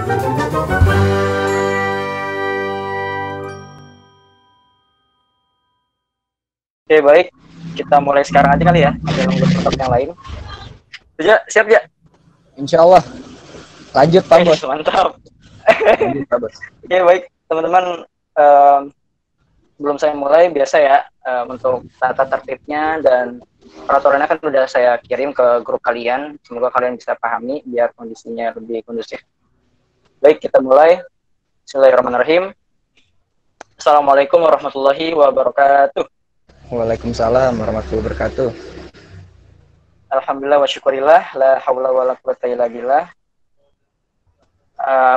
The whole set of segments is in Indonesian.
Oke, baik. Kita mulai sekarang aja kali ya. Ada nunggu tempat yang lain. Ya, siap ya? Insya Allah. Lanjut Pak Bos. Mantap. Lanjut Pak Bos. Oke, baik. Teman-teman, sebelum saya mulai, biasa ya, untuk tata tertibnya dan peraturannya kan sudah saya kirim ke grup kalian. Semoga kalian bisa pahami biar kondisinya lebih kondusif. Baik, kita mulai. Bismillahirrahmanirrahim. Assalamualaikum warahmatullahi wabarakatuh. Waalaikumsalam warahmatullahi wabarakatuh. Alhamdulillah wa syukurillah, la haula wa la quwwata illa billah.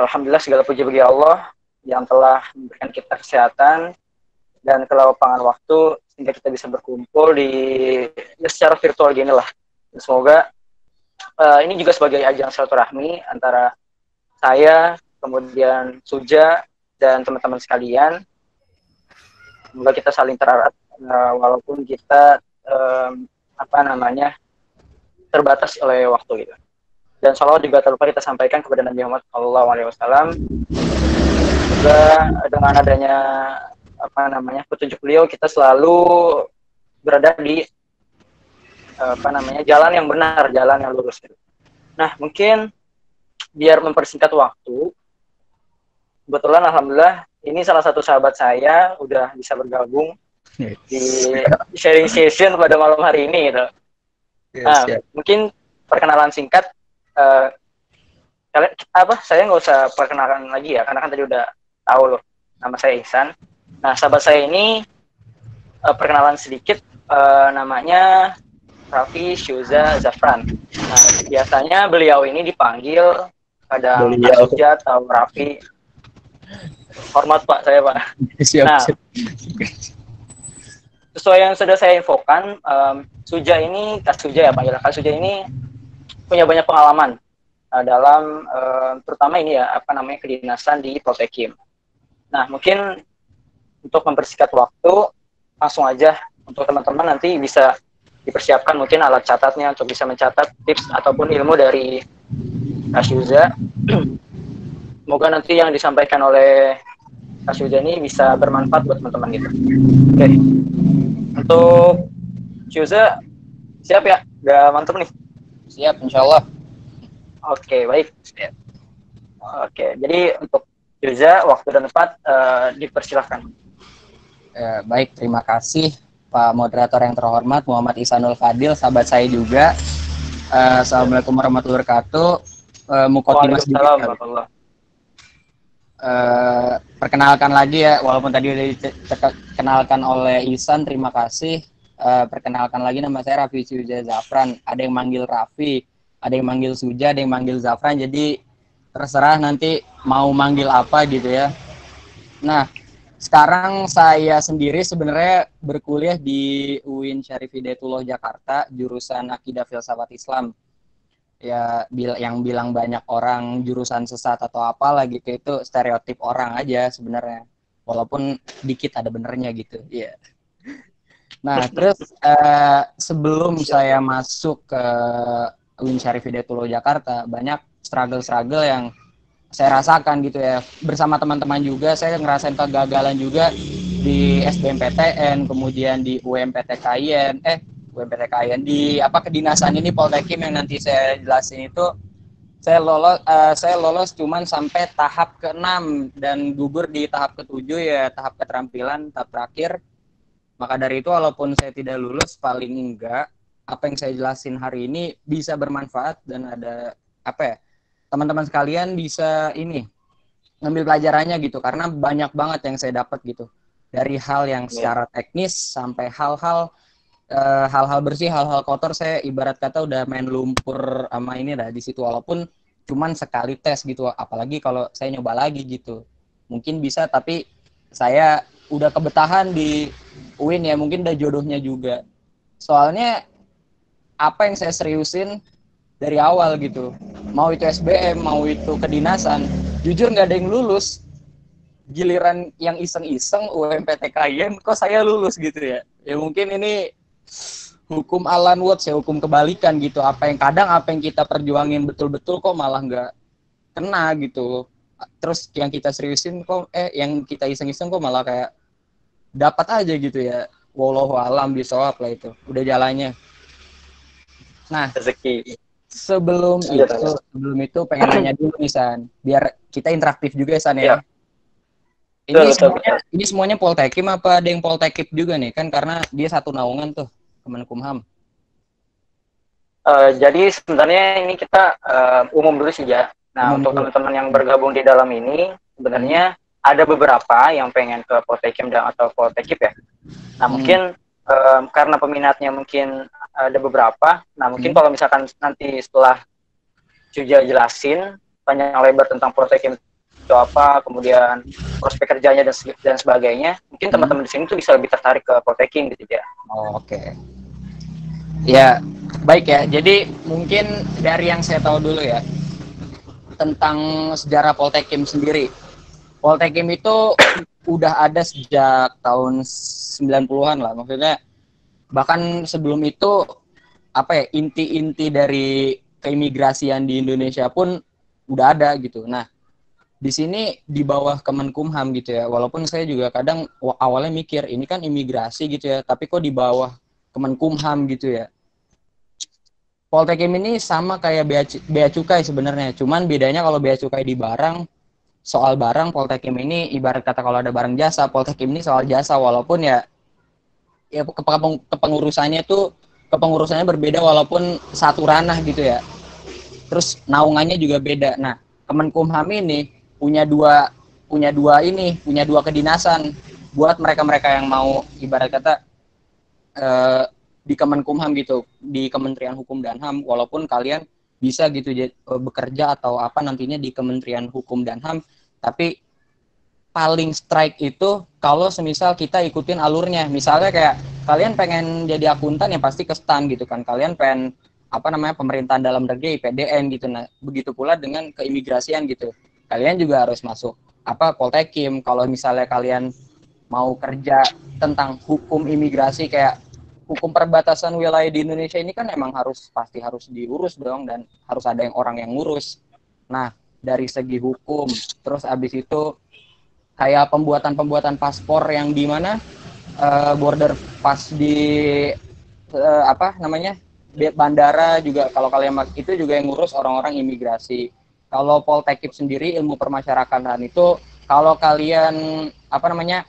Alhamdulillah segala puji bagi Allah yang telah memberikan kita kesehatan dan kelapangan waktu sehingga kita bisa berkumpul secara virtual gini lah. Semoga ini juga sebagai ajang silaturahmi antara saya, kemudian Suja dan teman-teman sekalian. Semoga kita saling tererat walaupun kita terbatas oleh waktu gitu. Dan salawat juga tak lupa kita sampaikan kepada Nabi Muhammad SAW. Semoga dengan adanya petunjuk beliau kita selalu berada di jalan yang benar, jalan yang lurus gitu. Nah, mungkin biar mempersingkat waktu, kebetulan alhamdulillah ini salah satu sahabat saya udah bisa bergabung di sharing session pada malam hari ini gitu. Mungkin perkenalan singkat, saya nggak usah perkenalkan lagi ya, karena kan tadi udah tahu loh, nama saya Ihsan. Nah, sahabat saya ini perkenalan sedikit, namanya Raffi Syuza Zafran. Nah, biasanya beliau ini dipanggil kadang Suja atau Raffi. Hormat Pak, saya Pak. Siap. Sesuai yang sudah saya infokan, Suja ini, Kak Suja ya Pak, Kak Suja ini punya banyak pengalaman dalam terutama ini ya kedinasan di Poltekim. Nah, mungkin untuk mempersingkat waktu, langsung aja untuk teman-teman nanti bisa dipersiapkan mungkin alat catatnya untuk bisa mencatat tips ataupun ilmu dari Kak Syuza. Semoga nanti yang disampaikan oleh Kak Syuza ini bisa bermanfaat buat teman-teman gitu. Oke. Untuk Syuza, siap ya? Udah mantep nih? Siap, insya Allah. Oke, baik. Siap. Oke, jadi untuk Syuza, waktu dan tempat dipersilahkan. Baik, terima kasih Pak Moderator yang terhormat, Muhammad Ihsanul Fadil, sahabat saya juga. Assalamualaikum warahmatullahi wabarakatuh. Muqaddimah sedikit. Perkenalkan lagi ya, walaupun tadi udah dikenalkan oleh Ihsan, terima kasih. Perkenalkan lagi, nama saya Raffi Syuza Zafran. Ada yang manggil Raffi, ada yang manggil Suja, ada yang manggil Zafran. Jadi terserah nanti mau manggil apa gitu ya. Nah, sekarang saya sendiri sebenarnya berkuliah di UIN Syarif Hidayatullah Jakarta, jurusan Akidah Filsafat Islam. Ya, yang bilang banyak orang jurusan sesat atau apalah gitu, itu stereotip orang aja sebenarnya. Walaupun dikit ada benernya gitu. Iya. Yeah. Nah, terus sebelum saya masuk ke UIN Syarif Hidayatullah Jakarta, banyak struggle-struggle yang saya rasakan gitu ya. Bersama teman-teman juga saya ngerasain kegagalan juga di SBMPTN, kemudian di UMPTKIN, di kedinasan ini Poltekim yang nanti saya jelasin itu saya lolos cuman sampai tahap ke-6 dan gugur di tahap ke-7 ya, tahap keterampilan, tahap terakhir. Maka dari itu walaupun saya tidak lulus, paling enggak apa yang saya jelasin hari ini bisa bermanfaat dan ada teman-teman sekalian bisa ngambil pelajarannya gitu, karena banyak banget yang saya dapat gitu, dari hal yang secara teknis sampai hal-hal bersih, hal-hal kotor. Saya ibarat kata udah main lumpur sama ini dah di situ, walaupun cuman sekali tes gitu, apalagi kalau saya nyoba lagi gitu mungkin bisa, tapi saya udah kebetahan di UIN ya, mungkin udah jodohnya juga. Soalnya apa yang saya seriusin dari awal gitu, mau itu SBM, mau itu kedinasan, jujur nggak ada yang lulus. Giliran yang iseng-iseng UMPTKIN kok saya lulus gitu ya. Ya mungkin ini hukum Alan Watts ya, hukum kebalikan gitu. Apa yang kita perjuangin betul-betul kok malah nggak kena gitu. terus yang kita seriusin kok yang kita iseng-iseng kok malah kayak dapat aja gitu ya. Wallahu alam bisawab lah itu. Udah jalannya. Nah, Rezeki. Lanjut, lanjut. sebelum itu pengen nanya dulu nih San, biar kita interaktif juga ya San Ya, ya. betul, betul, betul. Ini semuanya Poltekim apa ada yang Poltekip juga nih kan karena dia satu naungan tuh Kemenkumham. Jadi sebenarnya ini kita umum dulu sih ya. Nah, Umum untuk dulu. teman-teman yang bergabung di dalam ini, sebenarnya ada beberapa yang pengen ke Poltekim dan atau Poltekip ya. Nah, mungkin karena peminatnya mungkin ada beberapa. Nah, mungkin kalau misalkan nanti setelah Suja jelasin panjang lebar tentang Poltekim itu apa, kemudian prospek kerjanya dan sebagainya, mungkin teman-teman di sini tuh bisa lebih tertarik ke Poltekim gitu ya. Oh, oke. Ya, baik ya. Jadi mungkin dari yang saya tahu dulu ya tentang sejarah Poltekim sendiri. Poltekim itu udah ada sejak tahun 90-an lah. Maksudnya bahkan sebelum itu apa ya, inti-inti dari keimigrasian di Indonesia pun udah ada gitu. Nah, di sini di bawah Kemenkumham gitu ya. Walaupun saya juga kadang awalnya mikir ini kan imigrasi gitu ya, tapi kok di bawah Kemenkumham gitu ya. Poltekim ini sama kayak bea cukai sebenarnya, cuman bedanya kalau bea cukai di barang, soal barang, Poltekim ini ibarat kata kalau ada barang jasa, Poltekim ini soal jasa, walaupun ya kepengurusannya berbeda walaupun satu ranah gitu ya. Terus naungannya juga beda. Nah, Kemenkumham ini punya dua kedinasan buat mereka-mereka yang mau ibarat kata di Kemenkumham gitu, di Kementerian Hukum dan HAM, walaupun kalian bisa gitu bekerja atau apa nantinya di Kementerian Hukum dan HAM, tapi paling strike itu kalau semisal kita ikutin alurnya. Misalnya kayak kalian pengen jadi akuntan ya pasti ke STAN gitu kan. Kalian pengen apa namanya pemerintahan dalam negeri PDN gitu. Nah, begitu pula dengan keimigrasian gitu. Kalian juga harus masuk apa Poltekim. Kalau misalnya kalian mau kerja tentang hukum imigrasi kayak hukum perbatasan wilayah di Indonesia ini kan emang pasti harus diurus dong dan harus ada orang yang ngurus. Nah, dari segi hukum, terus abis itu kayak pembuatan paspor yang di mana border pas di apa namanya bandara juga kalau kalian itu juga yang ngurus orang-orang imigrasi. Kalau Poltekip sendiri ilmu permasyarakatan itu kalau kalian apa namanya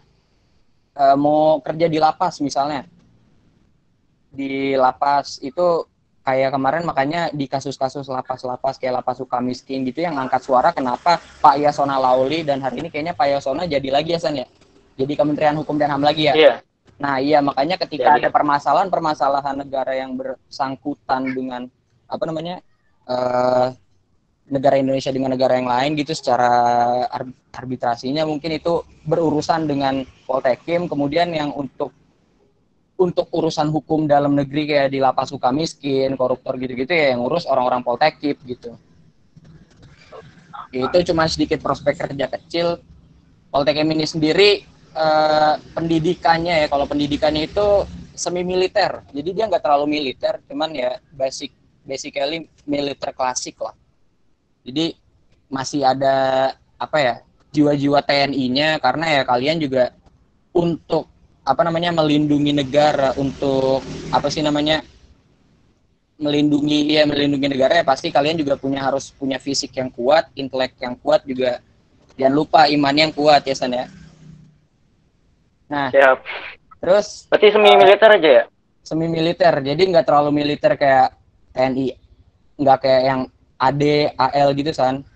mau kerja di lapas misalnya di lapas itu kayak kemarin makanya di kasus-kasus lapas-lapas kayak lapas Sukamiskin gitu yang angkat suara kenapa Pak Yasona Lauli dan hari ini kayaknya Pak Yasona jadi lagi ya San ya jadi Kementerian Hukum dan HAM lagi ya. Iya. Nah iya makanya ketika ada permasalahan negara yang bersangkutan dengan apa namanya negara Indonesia dengan negara yang lain gitu secara arbitrasinya mungkin itu berurusan dengan Poltekim kemudian yang untuk urusan hukum dalam negeri kayak di lapas Sukamiskin, koruptor gitu-gitu ya yang ngurus orang-orang Poltekip gitu. Itu cuma sedikit prospek kerja kecil. Poltekim ini sendiri pendidikannya ya, kalau pendidikannya itu semi militer. Jadi dia nggak terlalu militer, cuman ya basically militer klasik lah. Jadi masih ada apa ya jiwa-jiwa TNI-nya karena ya kalian juga untuk apa namanya melindungi negara untuk apa sih namanya melindungi negara ya pasti kalian juga harus punya fisik yang kuat, intelek yang kuat juga jangan lupa iman yang kuat ya San ya. Nah, siap. Terus berarti semi militer aja ya? Semi militer, jadi nggak terlalu militer kayak TNI, nggak kayak yang AD, AL gitu San.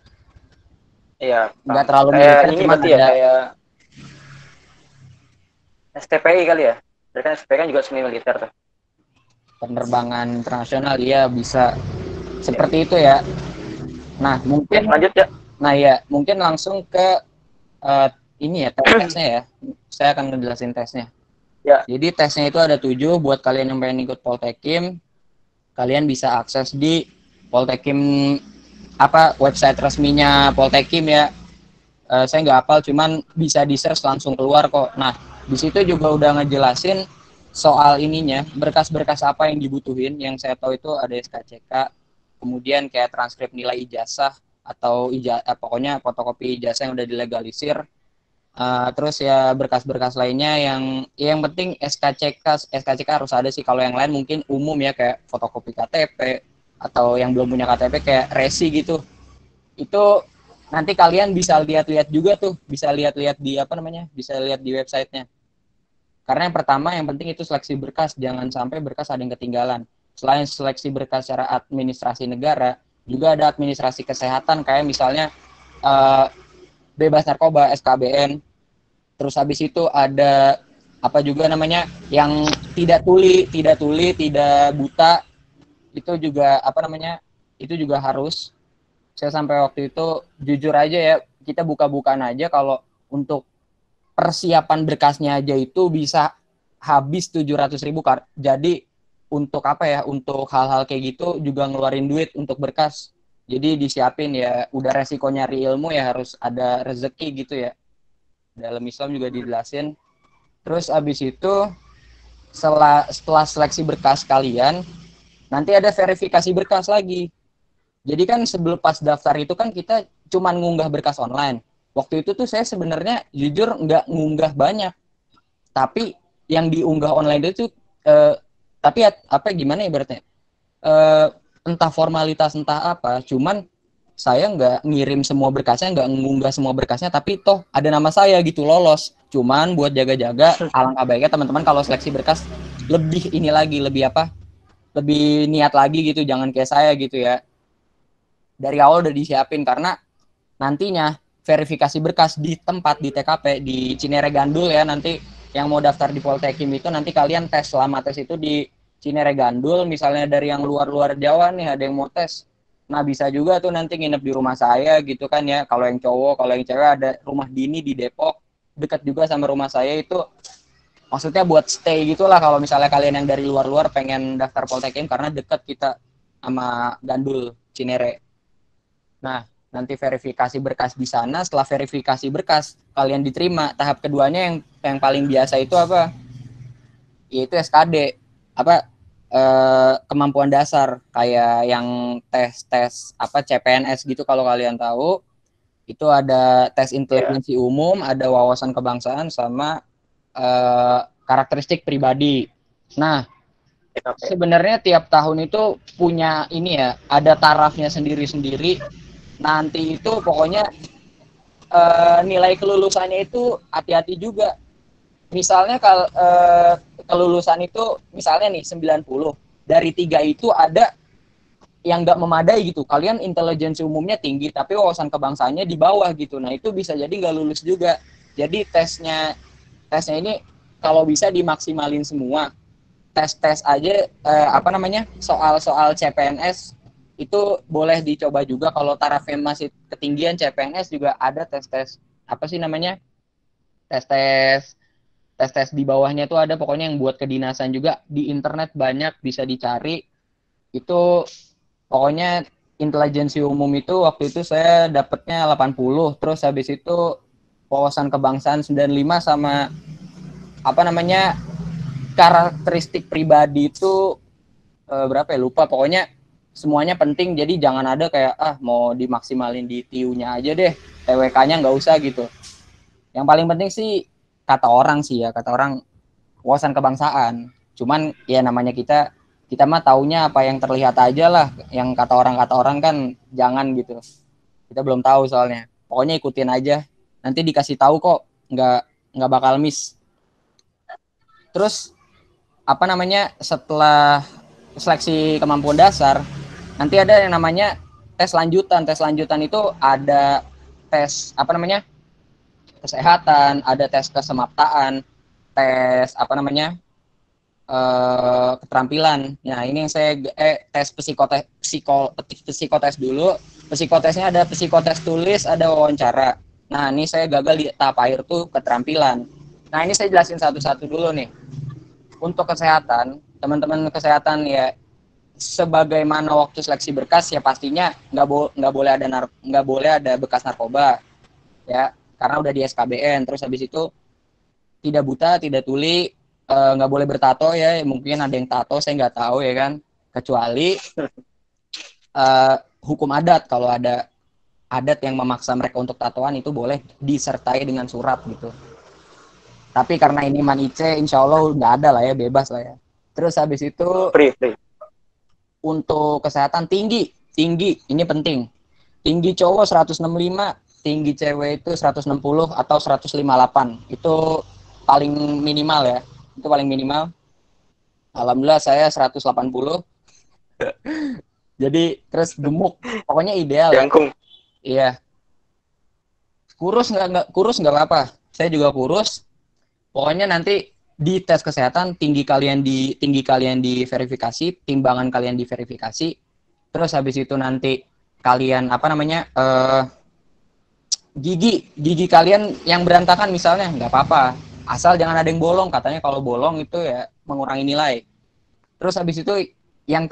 Iya. Nggak terlalu militer, cuma ada ya, kayak STPI kali ya? Berarti kan STPI kan juga semi militer tuh. Penerbangan internasional ya bisa seperti itu ya. Nah mungkin lanjut ya. Nah ya mungkin langsung ke ini ya tesnya ya. Saya akan ngejelasin tesnya. Ya. Jadi tesnya itu ada 7 buat kalian yang pengen ikut Poltekim. Kalian bisa akses di Poltekim apa website resminya Poltekim ya. Saya nggak hafal, cuman bisa di search langsung keluar kok. Nah di situ juga udah ngejelasin soal ininya, berkas-berkas apa yang dibutuhin. Yang saya tahu itu ada SKCK, kemudian kayak transkrip nilai ijazah, atau pokoknya fotokopi ijazah yang udah dilegalisir. Terus ya berkas-berkas lainnya yang penting SKCK harus ada sih. Kalau yang lain mungkin umum ya, kayak fotokopi KTP atau yang belum punya KTP kayak resi gitu. Itu nanti kalian bisa lihat-lihat juga tuh, bisa lihat-lihat di bisa lihat di websitenya. Karena yang pertama yang penting itu seleksi berkas, jangan sampai berkas ada yang ketinggalan. Selain seleksi berkas secara administrasi negara, juga ada administrasi kesehatan kayak misalnya uh, bebas narkoba SKBN. Terus habis itu ada apa juga namanya yang tidak tuli, tidak buta, itu juga itu juga harus. Saya sampai waktu itu jujur aja ya, kita buka-bukaan aja kalau untuk persiapan berkasnya aja itu bisa habis 700.000. Jadi untuk untuk hal-hal kayak gitu juga ngeluarin duit untuk berkas. Jadi disiapin ya, udah resiko nyari ilmu ya harus ada rezeki gitu ya. Dalam Islam juga dijelasin. Terus abis itu setelah seleksi berkas kalian, nanti ada verifikasi berkas lagi. Jadi kan sebelum pas daftar itu kan kita cuman ngunggah berkas online. Waktu itu tuh saya sebenarnya jujur nggak ngunggah banyak. Tapi yang diunggah online itu tapi gimana ya berarti? Entah formalitas entah apa, cuman saya nggak ngirim semua berkasnya, nggak ngunggah semua berkasnya, tapi toh ada nama saya gitu lolos. Cuman buat jaga-jaga, alangkah baiknya teman-teman kalau seleksi berkas lebih lebih niat lagi gitu, jangan kayak saya gitu ya. Dari awal udah disiapin, karena nantinya verifikasi berkas di tempat di TKP di Cinere Gandul ya, nanti yang mau daftar di Poltekim itu nanti kalian tes, selama tes itu di Cinere Gandul. Misalnya dari yang luar-luar Jawa nih ada yang mau tes, nah bisa juga tuh nanti nginep di rumah saya gitu kan ya. Kalau yang cowok, kalau yang cewek ada rumah Dini di Depok, dekat juga sama rumah saya itu. Maksudnya buat stay gitulah kalau misalnya kalian yang dari luar-luar pengen daftar Poltekim, karena dekat kita sama Gandul Cinere. Nah, nanti verifikasi berkas di sana. Setelah verifikasi berkas kalian diterima, tahap keduanya yang paling biasa itu apa? Yaitu SKD. Kemampuan dasar, kayak yang tes CPNS gitu kalau kalian tahu. Itu ada tes intelijensi umum, ada wawasan kebangsaan, sama karakteristik pribadi. Nah, sebenarnya tiap tahun itu punya ini ya, ada tarafnya sendiri-sendiri. Nanti itu pokoknya nilai kelulusannya itu hati-hati juga. Misalnya kalau kelulusan itu misalnya nih 90, dari 3 itu ada yang nggak memadai gitu. Kalian intelijensi umumnya tinggi tapi wawasan kebangsaannya di bawah gitu. Nah itu bisa jadi nggak lulus juga. Jadi tesnya ini kalau bisa dimaksimalin semua. Tes aja soal-soal CPNS itu boleh dicoba juga. Kalau tarafnya masih ketinggian CPNS juga ada tes-tes tes-tes di bawahnya tuh ada, pokoknya yang buat kedinasan juga di internet banyak bisa dicari. Itu pokoknya intelijensi umum itu waktu itu saya dapatnya 80, terus habis itu wawasan kebangsaan 95, sama karakteristik pribadi itu berapa ya, lupa. Pokoknya semuanya penting, jadi jangan ada kayak mau dimaksimalin di TU-nya aja deh, TWK-nya nggak usah gitu. Yang paling penting sih kata orang wawasan kebangsaan. Cuman ya namanya kita mah taunya apa yang terlihat aja lah, yang kata orang kan jangan gitu. Kita belum tahu soalnya. Pokoknya ikutin aja. Nanti dikasih tahu kok, nggak bakal miss. Terus setelah seleksi kemampuan dasar, nanti ada yang namanya tes lanjutan. Tes lanjutan itu ada tes kesehatan, ada tes kesemaptaan, tes keterampilan. Nah ini yang saya tes psikotes dulu. Psikotesnya ada psikotes tulis, ada wawancara. Nah ini saya gagal di tahap akhir tuh keterampilan. Nah ini saya jelasin satu-satu dulu nih. Untuk kesehatan, teman-teman kesehatan ya, sebagaimana waktu seleksi berkas ya pastinya nggak boleh ada bekas narkoba ya, karena udah di SKBN. Terus habis itu tidak buta, tidak tuli, nggak boleh bertato ya, mungkin ada yang tato saya nggak tahu ya kan, kecuali hukum adat kalau ada. adat yang memaksa mereka untuk tatoan itu boleh disertai dengan surat gitu. Tapi karena ini Manice, insya Allah nggak ada lah ya, bebas lah ya. Terus habis itu Free, free. untuk kesehatan tinggi, ini penting. Tinggi cowok 165, tinggi cewek itu 160 atau 158. Itu paling minimal ya. Itu paling minimal. Alhamdulillah saya 180. Jadi terus gemuk. Pokoknya ideal ya. Jangkung. Iya. Kurus nggak apa-apa. Saya juga kurus. Pokoknya nanti di tes kesehatan tinggi kalian diverifikasi, timbangan kalian diverifikasi. Terus habis itu nanti kalian gigi kalian yang berantakan misalnya nggak apa-apa. Asal jangan ada yang bolong, katanya kalau bolong itu ya mengurangi nilai. Terus habis itu yang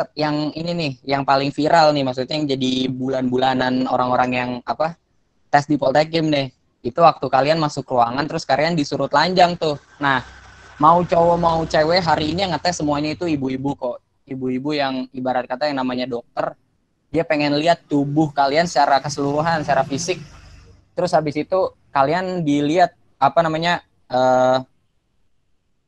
ini nih, yang paling viral nih, maksudnya yang jadi bulan-bulanan orang-orang yang tes di Poltekim nih. Itu waktu kalian masuk ruangan terus kalian disuruh telanjang tuh. Nah, mau cowok mau cewek hari ini yang ngetes semuanya itu ibu-ibu kok. Ibu-ibu yang ibarat kata yang namanya dokter, dia pengen lihat tubuh kalian secara keseluruhan, secara fisik. Terus habis itu kalian dilihat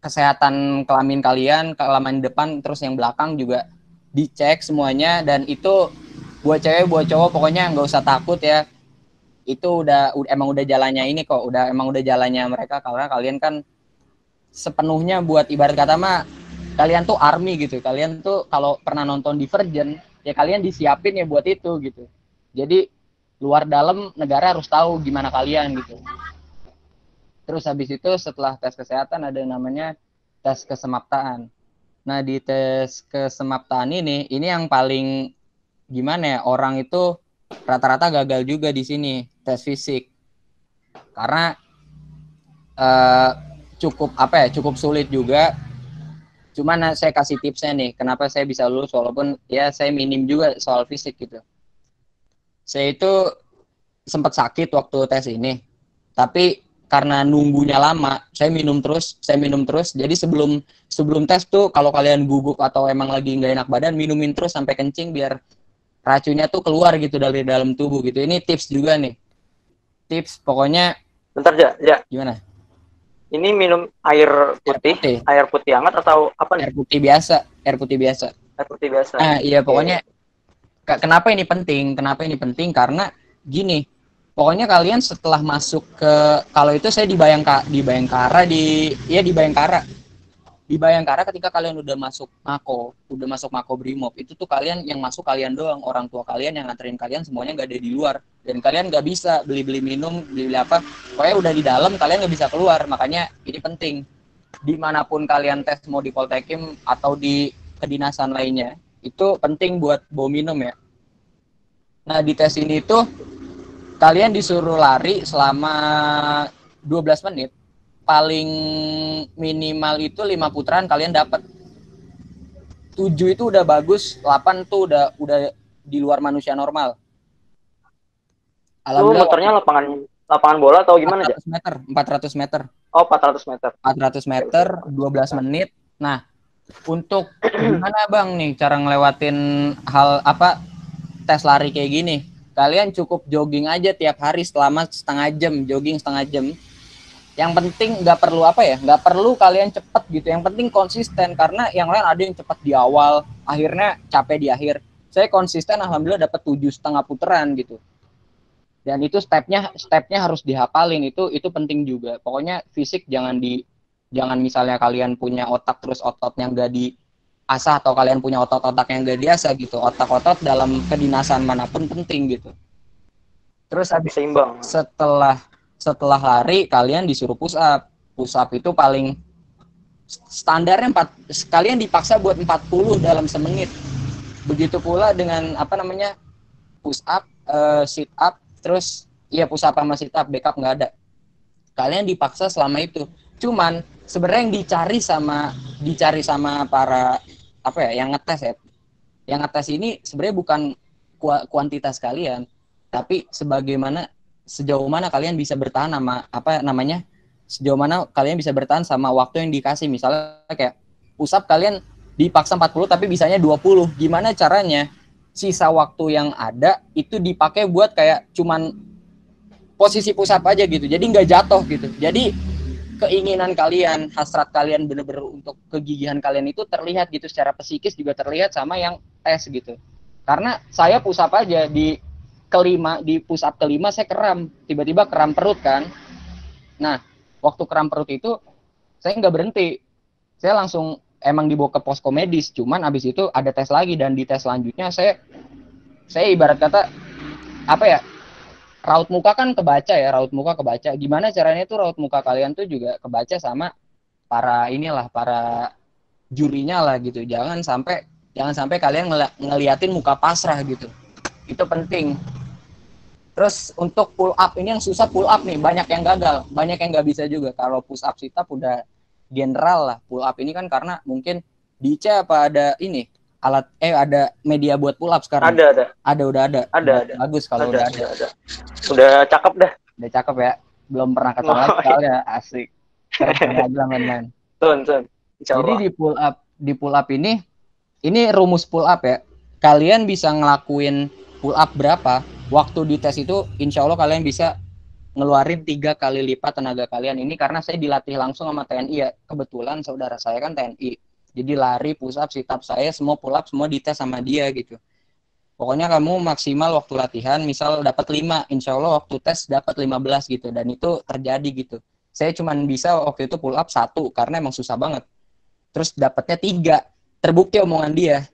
kesehatan kelamin kalian, kelamin depan, terus yang belakang juga dicek semuanya. Dan itu buat cewek, buat cowok pokoknya nggak usah takut ya. Itu emang udah jalannya ini kok, emang udah jalannya mereka, karena kalian kan sepenuhnya buat ibarat kata mah kalian tuh army gitu. Kalian tuh kalau pernah nonton Divergent ya kalian disiapin ya buat itu gitu. Jadi luar dalam negara harus tahu gimana kalian gitu. Terus habis itu setelah tes kesehatan ada yang namanya tes kesemaptaan. Nah, di tes kesemaptaan ini yang paling gimana ya, orang itu rata-rata gagal juga di sini tes fisik. Karena cukup sulit juga. Cuman saya kasih tipsnya nih, kenapa saya bisa lulus walaupun ya saya minim juga soal fisik gitu. Saya itu sempat sakit waktu tes ini. Tapi karena nunggunya lama, saya minum terus. Jadi sebelum tes tuh kalau kalian gugup atau emang lagi nggak enak badan, minumin terus sampai kencing biar racunnya tuh keluar gitu dari dalam tubuh gitu. Ini tips juga nih. Tips pokoknya. Bentar, Ja. Gimana? Ini minum air putih. Air putih hangat atau apa nih? Air putih biasa. Air putih biasa. Nah, iya pokoknya. Kenapa ini penting? Karena gini. Pokoknya kalian setelah masuk ke, kalau itu saya di Bayangkara. Di Bayangkara ketika kalian udah masuk Mako Brimob, itu tuh kalian yang masuk kalian doang, orang tua kalian yang nganterin kalian semuanya nggak ada di luar, dan kalian nggak bisa beli minum, beli apa, pokoknya udah di dalam, kalian nggak bisa keluar. Makanya ini penting, dimanapun kalian tes, mau di Poltekim atau di kedinasan lainnya, itu penting buat bawa minum ya. Nah, di tes ini tuh kalian disuruh lari selama 12 menit. Paling minimal itu 5 putaran kalian dapat. 7 itu udah bagus, 8 tuh udah di luar manusia normal. Alhamdulillah. Motornya lapangan bola atau gimana, 400 meter. Oh, 400 meter. 400 meter, 12 menit. Nah, untuk gimana Bang nih cara ngelewatin tes lari kayak gini? Kalian cukup jogging aja tiap hari selama jogging setengah jam. Yang penting nggak perlu kalian cepet gitu. Yang penting konsisten, karena yang lain ada yang cepet di awal, akhirnya capek di akhir. Saya konsisten, alhamdulillah dapat 7,5 putaran gitu. Dan itu stepnya harus dihafalin, itu penting juga. Pokoknya fisik jangan misalnya kalian punya otak terus ototnya nggak diasah, atau kalian punya otot-otak yang nggak diasah gitu. Otak-otot dalam kedinasan manapun penting gitu. Terus habis seimbang. Setelah lari kalian disuruh push up. Push up itu paling standarnya kalian dipaksa buat 40 dalam semenit. Begitu pula dengan push up, sit up, terus push up sama sit up, backup nggak ada. Kalian dipaksa selama itu. Cuman sebenarnya yang dicari sama para yang ngetes ya. Yang ngetes ini sebenarnya bukan kuantitas kalian, tapi sejauh mana kalian bisa bertahan sama sejauh mana kalian bisa bertahan sama waktu yang dikasih. Misalnya kayak push up kalian dipaksa 40 tapi bisanya 20. Gimana caranya sisa waktu yang ada itu dipakai buat kayak cuman posisi push up aja gitu. Jadi nggak jatuh gitu. Jadi keinginan kalian, hasrat kalian bener-bener untuk kegigihan kalian itu terlihat gitu, secara psikis juga terlihat sama yang tes gitu. Karena saya push up aja di push up kelima saya kram, tiba-tiba kram perut kan. Nah, waktu kram perut itu saya nggak berhenti, saya langsung emang dibawa ke posko medis. Cuman abis itu ada tes lagi, dan di tes selanjutnya saya ibarat kata apa ya, raut muka kan kebaca ya, raut muka kebaca. Gimana caranya tuh raut muka kalian tuh juga kebaca sama para jurinya lah gitu. Jangan sampai kalian ngeliatin muka pasrah gitu. Itu penting. Terus untuk pull up ini yang susah, pull up nih banyak yang gagal, banyak yang nggak bisa juga. Kalau push up sit up udah general lah. Pull up ini kan karena mungkin di IC apa ada ini ada media buat pull up sekarang. Udah ada. Bagus kalau udah ada. Udah cakep dah. Udah cakep ya. Belum pernah kesana lagi soalnya, asik. Terus aja main-main. Tun. Jadi di pull up ini rumus pull up ya. Kalian bisa ngelakuin pull up berapa, waktu di tes itu insya Allah kalian bisa ngeluarin 3 kali lipat tenaga kalian. Ini karena saya dilatih langsung sama TNI ya. Kebetulan saudara saya kan TNI. Jadi lari, push up, sit up saya semua, pull up semua dites sama dia gitu. Pokoknya kamu maksimal waktu latihan misal dapat 5, insya Allah waktu tes dapat 15 gitu. Dan itu terjadi gitu. Saya cuma bisa waktu itu pull up 1 karena emang susah banget. Terus dapatnya 3. Terbukti omongan dia.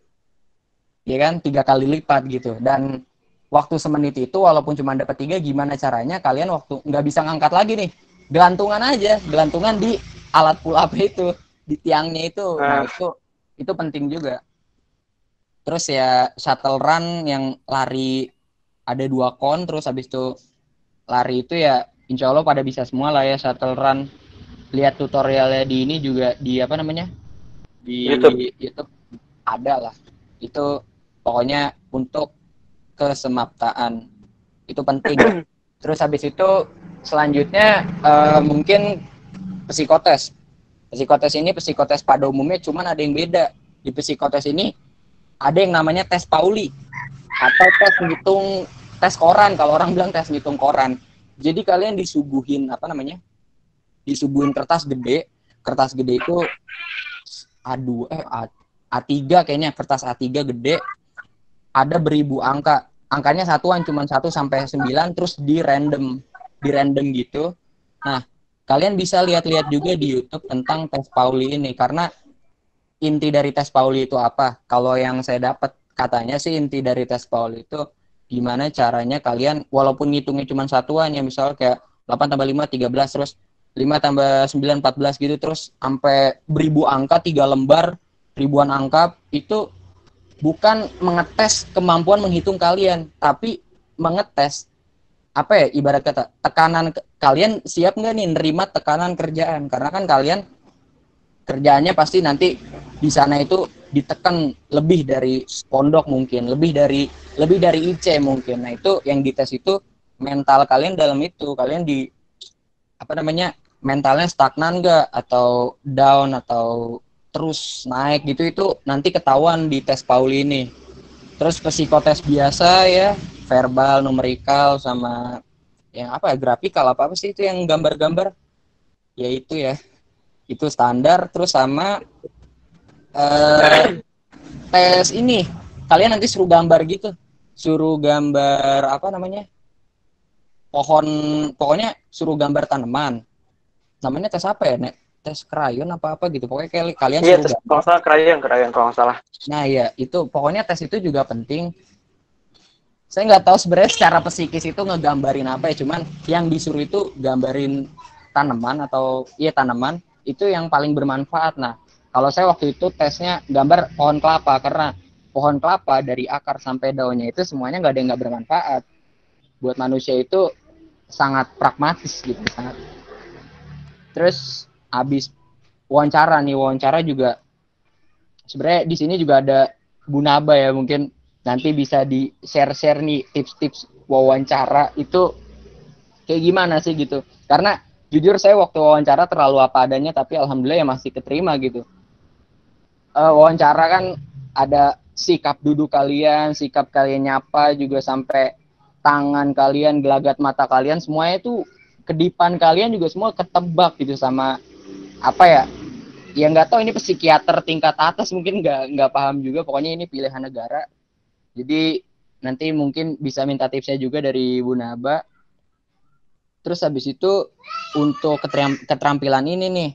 Ya kan, 3 kali lipat gitu. Dan waktu semenit itu walaupun cuma dapat 3, gimana caranya kalian waktu nggak bisa ngangkat lagi nih, gelantungan di alat pull up itu, di tiangnya itu. Nah itu penting juga. Terus ya shuttle run yang lari ada 2 kon, terus habis itu lari itu ya insya Allah pada bisa semua lah ya shuttle run. Lihat tutorialnya di ini juga di apa namanya, di YouTube ada lah. Itu pokoknya untuk kesemaptaan itu penting. Terus habis itu selanjutnya mungkin psikotes ini psikotes pada umumnya, cuman ada yang beda. Di psikotes ini ada yang namanya tes Pauli atau tes koran, kalau orang bilang tes ngitung koran. Jadi kalian disuguhin kertas gede itu A3 kayaknya, kertas A3 gede, ada beribu angkanya satuan cuma 1 sampai 9, terus di random gitu. Nah, kalian bisa lihat-lihat juga di YouTube tentang tes Pauli ini, karena inti dari tes Pauli itu apa? Kalau yang saya dapat katanya sih inti dari tes Pauli itu gimana caranya kalian walaupun ngitungnya cuma satuan ya, misal kayak 8 tambah 5 13, terus 5 tambah 9 14 gitu, terus sampai beribu angka, 3 lembar, ribuan angka. Itu bukan mengetes kemampuan menghitung kalian, tapi mengetes apa ya, ibarat kata tekanan kalian siap nggak nih nerima tekanan kerjaan, karena kan kalian kerjaannya pasti nanti di sana itu ditekan lebih dari pondok mungkin, lebih dari IC mungkin. Nah itu yang dites itu mental kalian dalam itu, kalian di mentalnya stagnan nggak atau down atau terus naik gitu, itu nanti ketahuan di tes Pauli ini. Terus psikotes biasa ya, verbal, numerikal, sama yang grafikal apa sih itu yang gambar-gambar ya, itu standar. Terus sama tes ini kalian nanti suruh gambar pohon, pokoknya suruh gambar tanaman. Namanya tes apa ya, Nek? Tes krayon apa gitu, pokoknya kalian suruh gambar. Kalau salah krayon kalau salah. Nah ya itu pokoknya tes itu juga penting. Saya nggak tahu sebenarnya secara psikis itu ngegambarin apa ya, cuman yang disuruh itu gambarin tanaman tanaman itu yang paling bermanfaat. Nah kalau saya waktu itu tesnya gambar pohon kelapa, karena pohon kelapa dari akar sampai daunnya itu semuanya nggak ada yang nggak bermanfaat buat manusia, itu sangat pragmatis gitu, sangat. Terus habis wawancara juga sebenarnya di sini juga ada Bu Naba ya, mungkin nanti bisa di share nih tips-tips wawancara itu kayak gimana sih gitu. Karena jujur saya waktu wawancara terlalu apa adanya, tapi alhamdulillah ya masih keterima gitu. Wawancara kan ada sikap duduk kalian, sikap kalian nyapa juga sampai tangan kalian, gelagat mata kalian, semuanya itu kedipan kalian juga semua ketebak gitu sama apa ya? Ya nggak tahu ini psikiater tingkat atas mungkin nggak paham juga. Pokoknya ini pilihan negara. Jadi nanti mungkin bisa minta tipsnya juga dari Bu Naba. Terus habis itu untuk keterampilan ini nih.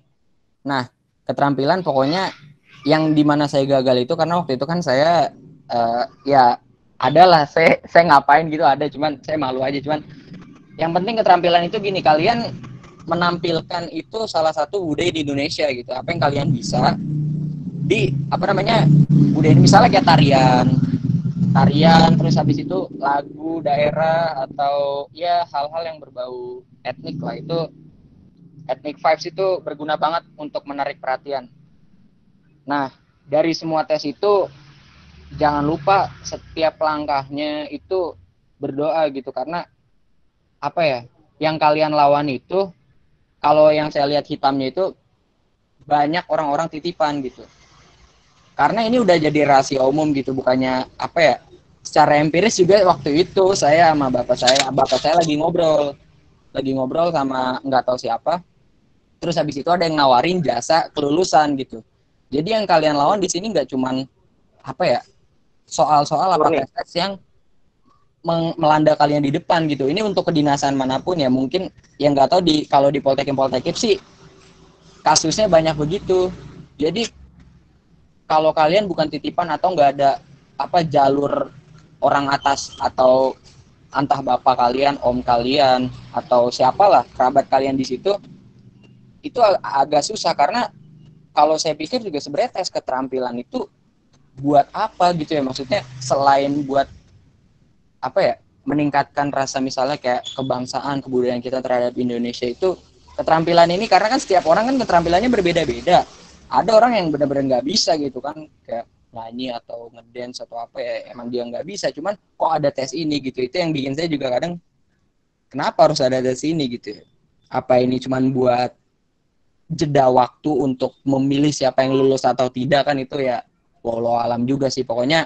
Nah, keterampilan pokoknya yang dimana saya gagal itu karena waktu itu kan saya ya adalah saya ngapain gitu ada, cuman saya malu aja. Cuman yang penting keterampilan itu gini, kalian menampilkan itu salah satu budaya di Indonesia gitu. Apa yang kalian bisa di apa namanya budaya ini, misalnya kayak tarian terus habis itu lagu daerah atau ya hal-hal yang berbau etnik lah, itu ethnic vibes itu berguna banget untuk menarik perhatian. Nah, dari semua tes itu jangan lupa setiap langkahnya itu berdoa gitu, karena apa ya, yang kalian lawan itu kalau yang saya lihat hitamnya itu banyak orang-orang titipan gitu. Karena ini udah jadi rahasia umum gitu, bukannya apa ya, secara empiris juga waktu itu saya sama bapak saya lagi ngobrol sama nggak tahu siapa, terus habis itu ada yang nawarin jasa kelulusan gitu. Jadi yang kalian lawan di sini nggak cuman apa ya, soal-soal apa tes yang melanda kalian di depan gitu. Ini untuk kedinasan manapun ya, mungkin yang nggak tahu kalau di Poltekim sih kasusnya banyak begitu. Jadi kalau kalian bukan titipan atau nggak ada apa jalur orang atas atau entah bapak kalian, om kalian atau siapalah kerabat kalian di situ, itu agak susah. Karena kalau saya pikir juga sebenarnya tes keterampilan itu buat apa gitu ya, maksudnya selain buat apa ya, meningkatkan rasa misalnya kayak kebangsaan, kebudayaan kita terhadap Indonesia itu, keterampilan ini karena kan setiap orang kan keterampilannya berbeda-beda. Ada orang yang benar-benar nggak bisa gitu kan, kayak nyanyi atau ngedance atau apa ya, emang dia nggak bisa, cuman kok ada tes ini gitu. Itu yang bikin saya juga kadang, kenapa harus ada tes ini gitu ya, apa ini cuman buat jeda waktu untuk memilih siapa yang lulus atau tidak, kan itu ya walau alam juga sih. Pokoknya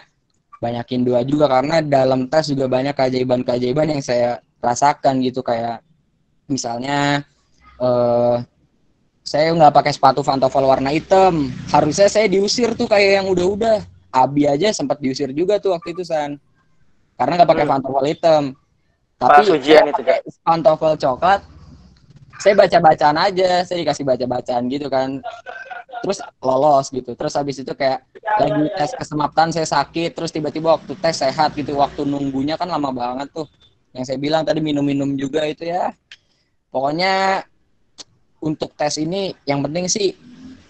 banyakin doa juga, karena dalam tes juga banyak keajaiban-keajaiban yang saya rasakan gitu. Kayak misalnya saya nggak pakai sepatu pantofel warna hitam, harusnya saya diusir tuh kayak yang udah Abi aja sempat diusir juga tuh waktu itu San, karena nggak pakai pantofel hitam. Tapi saya pakai pantofel coklat, saya baca-bacaan aja, saya dikasih baca-bacaan gitu kan, terus lolos gitu. Terus habis itu kayak lagi tes kesemaptan saya sakit, terus tiba-tiba waktu tes sehat gitu. Waktu nunggunya kan lama banget tuh, yang saya bilang tadi minum-minum juga itu ya. Pokoknya untuk tes ini yang penting sih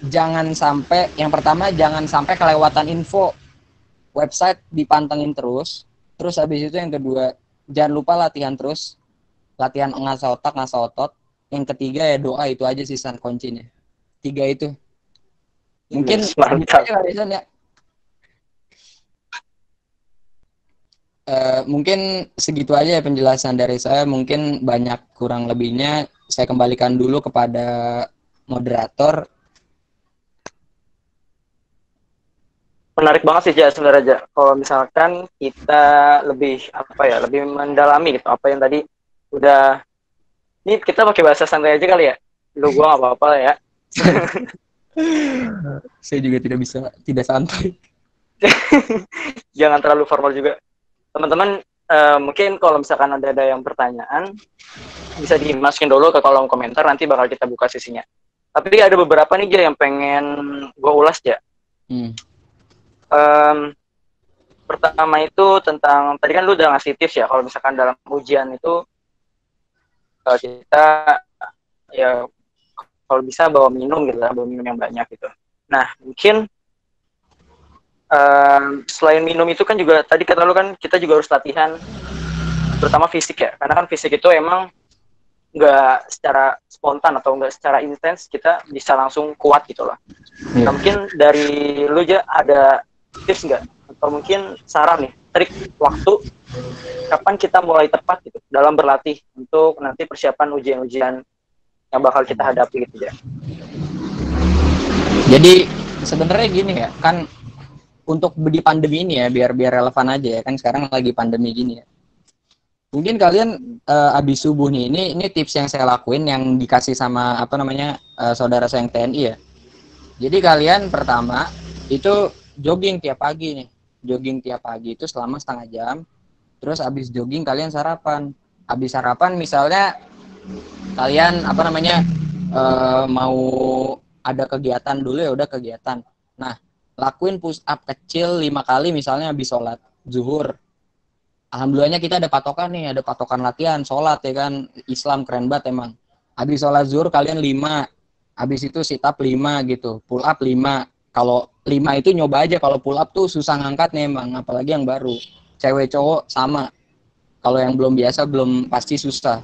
jangan sampai, yang pertama jangan sampai kelewatan info, website dipantengin terus habis itu yang kedua jangan lupa latihan terus, latihan ngasah otak ngasah otot, yang ketiga ya doa. Itu aja sih San kuncinya, 3 itu mungkin mantap ya. Mungkin segitu aja ya penjelasan dari saya, mungkin banyak kurang lebihnya saya kembalikan dulu kepada moderator. Menarik banget sih Ja, sebenarnya kalau misalkan kita lebih apa ya, lebih mendalami gitu apa yang tadi udah, ini kita pakai bahasa santai aja kali ya, lu gua nggak apa-apa ya. Saya juga tidak santai. Jangan terlalu formal juga teman-teman. Mungkin kalau misalkan ada yang pertanyaan bisa dimasukin dulu ke kolom komentar, nanti bakal kita buka sisinya. Tapi ada beberapa nih Ja yang pengen gue ulas Ja. Pertama itu tentang, tadi kan lu udah ngasih tips ya, kalau misalkan dalam ujian itu kita ya kalau bisa bawa minum gitu lah, bawa minum yang banyak gitu. Nah mungkin selain minum itu kan juga tadi kata lu kan kita juga harus latihan, terutama fisik ya, karena kan fisik itu emang nggak secara spontan atau nggak secara intens kita bisa langsung kuat gitu lah. Nah, mungkin dari lu aja ada tips nggak atau mungkin saran nih, trik waktu kapan kita mulai tepat gitu dalam berlatih untuk nanti persiapan ujian-ujian yang bakal kita hadapi gitu ya. Jadi sebenarnya gini ya kan, untuk di pandemi ini ya, biar relevan aja ya, kan sekarang lagi pandemi gini ya. Mungkin kalian abis subuh nih, ini tips yang saya lakuin yang dikasih sama apa namanya saudara saya yang TNI ya. Jadi kalian pertama itu jogging tiap pagi nih, jogging tiap pagi itu selama setengah jam. Terus abis jogging kalian sarapan. Abis sarapan misalnya kalian apa namanya mau ada kegiatan dulu ya udah kegiatan. Nah, lakuin push up kecil 5 kali misalnya habis sholat zuhur. Alhamdulillahnya kita ada patokan nih, ada patokan latihan sholat ya kan. Islam keren banget emang. Habis sholat zuhur kalian 5, habis itu sit up 5 gitu, pull up 5. Kalau 5 itu nyoba aja, kalau pull up tuh susah ngangkatnya emang, apalagi yang baru. Cewek cowok sama. Kalau yang belum biasa belum pasti susah.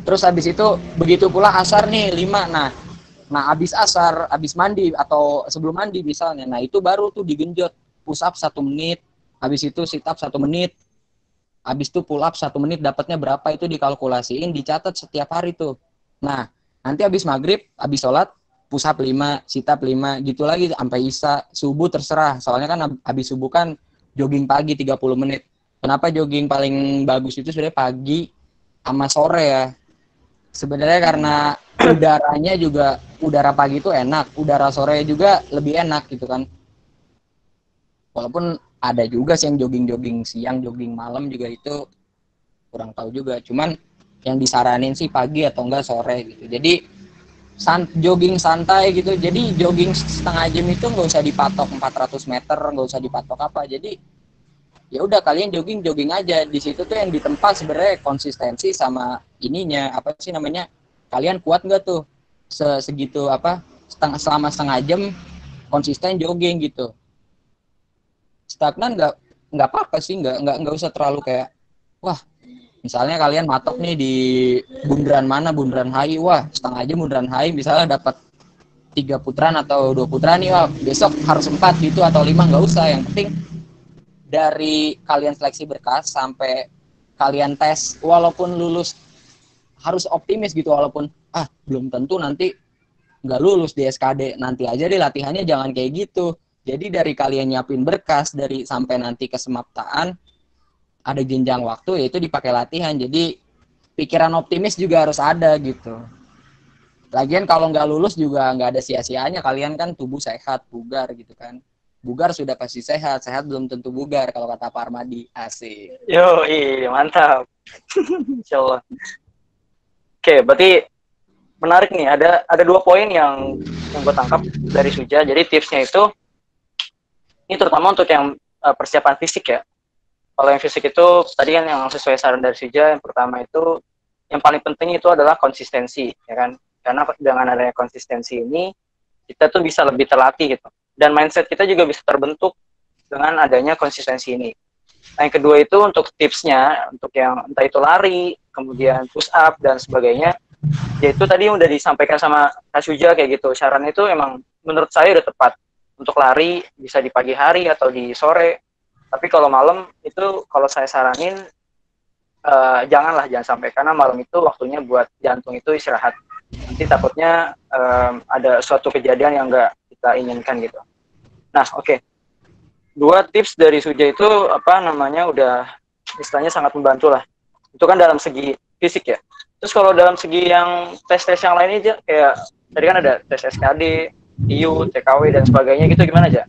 Terus habis itu begitu pula asar nih 5. Nah habis asar, habis mandi atau sebelum mandi misalnya, nah itu baru tuh digenjot push up 1 menit, habis itu sit up 1 menit, habis itu pull up 1 menit, dapatnya berapa itu dikalkulasiin, dicatat setiap hari tuh. Nah nanti habis maghrib, habis sholat push up 5, sit up 5, gitu lagi sampai isya, subuh terserah. Soalnya kan habis subuh kan jogging pagi 30 menit. Kenapa jogging paling bagus itu sebenarnya pagi sama sore ya? Sebenarnya karena udaranya juga, udara pagi itu enak, udara sore juga lebih enak gitu kan. Walaupun ada juga sih yang jogging siang, jogging malam juga itu kurang tahu juga. Cuman yang disaranin sih pagi atau enggak sore gitu. Jadi jogging santai gitu. Jadi jogging setengah jam itu nggak usah dipatok 400 meter, nggak usah dipatok apa. Jadi ya udah kalian jogging aja. Di situ tuh yang ditempa sebenarnya konsistensi sama ininya apa sih namanya, kalian kuat nggak tuh segitu apa selama setengah jam konsisten jogging gitu. Stagnan nggak apa-apa sih, nggak usah terlalu kayak wah misalnya kalian matok nih di bundaran HI, wah setengah jam bundaran HI misalnya dapat 3 putaran atau 2 putaran nih, wah besok harus 4 gitu atau 5, nggak usah. Yang penting dari kalian seleksi berkas sampai kalian tes, walaupun lulus harus optimis gitu, walaupun belum tentu nanti nggak lulus di SKD, nanti aja deh latihannya, jangan kayak gitu. Jadi dari kalian nyiapin berkas dari sampai nanti kesemaptaan ada jenjang waktu, yaitu dipakai latihan. Jadi pikiran optimis juga harus ada gitu. Lagian kalau nggak lulus juga nggak ada sia-sianya, kalian kan tubuh sehat, bugar gitu kan. Bugar sudah pasti sehat, sehat belum tentu bugar kalau kata Pak Armadi. Asik. Yo, mantap. Insyaallah. Oke, berarti menarik nih. Ada 2 poin yang gue tangkap dari Suja. Jadi tipsnya itu ini terutama untuk yang persiapan fisik ya. Kalau yang fisik itu tadi kan yang sesuai saran dari Suja, yang pertama itu yang paling penting itu adalah konsistensi, ya kan? Karena dengan adanya konsistensi ini kita tuh bisa lebih terlatih gitu. Dan mindset kita juga bisa terbentuk dengan adanya konsistensi ini. Nah, yang kedua itu untuk tipsnya, untuk yang entah itu lari, kemudian push up, dan sebagainya, yaitu tadi udah disampaikan sama Kak Suja kayak gitu. Saran itu emang menurut saya udah tepat. Untuk lari bisa di pagi hari atau di sore. Tapi kalau malam itu kalau saya saranin, jangan sampai. Karena malam itu waktunya buat jantung itu istirahat. Nanti takutnya ada suatu kejadian yang nggak kita inginkan gitu. Nah, oke. 2 tips dari Suja itu udah istilahnya sangat membantu lah. Itu kan dalam segi fisik ya. Terus kalau dalam segi yang tes-tes yang lainnya aja, kayak tadi kan ada tes SKD, IU, TKW dan sebagainya gitu, gimana aja?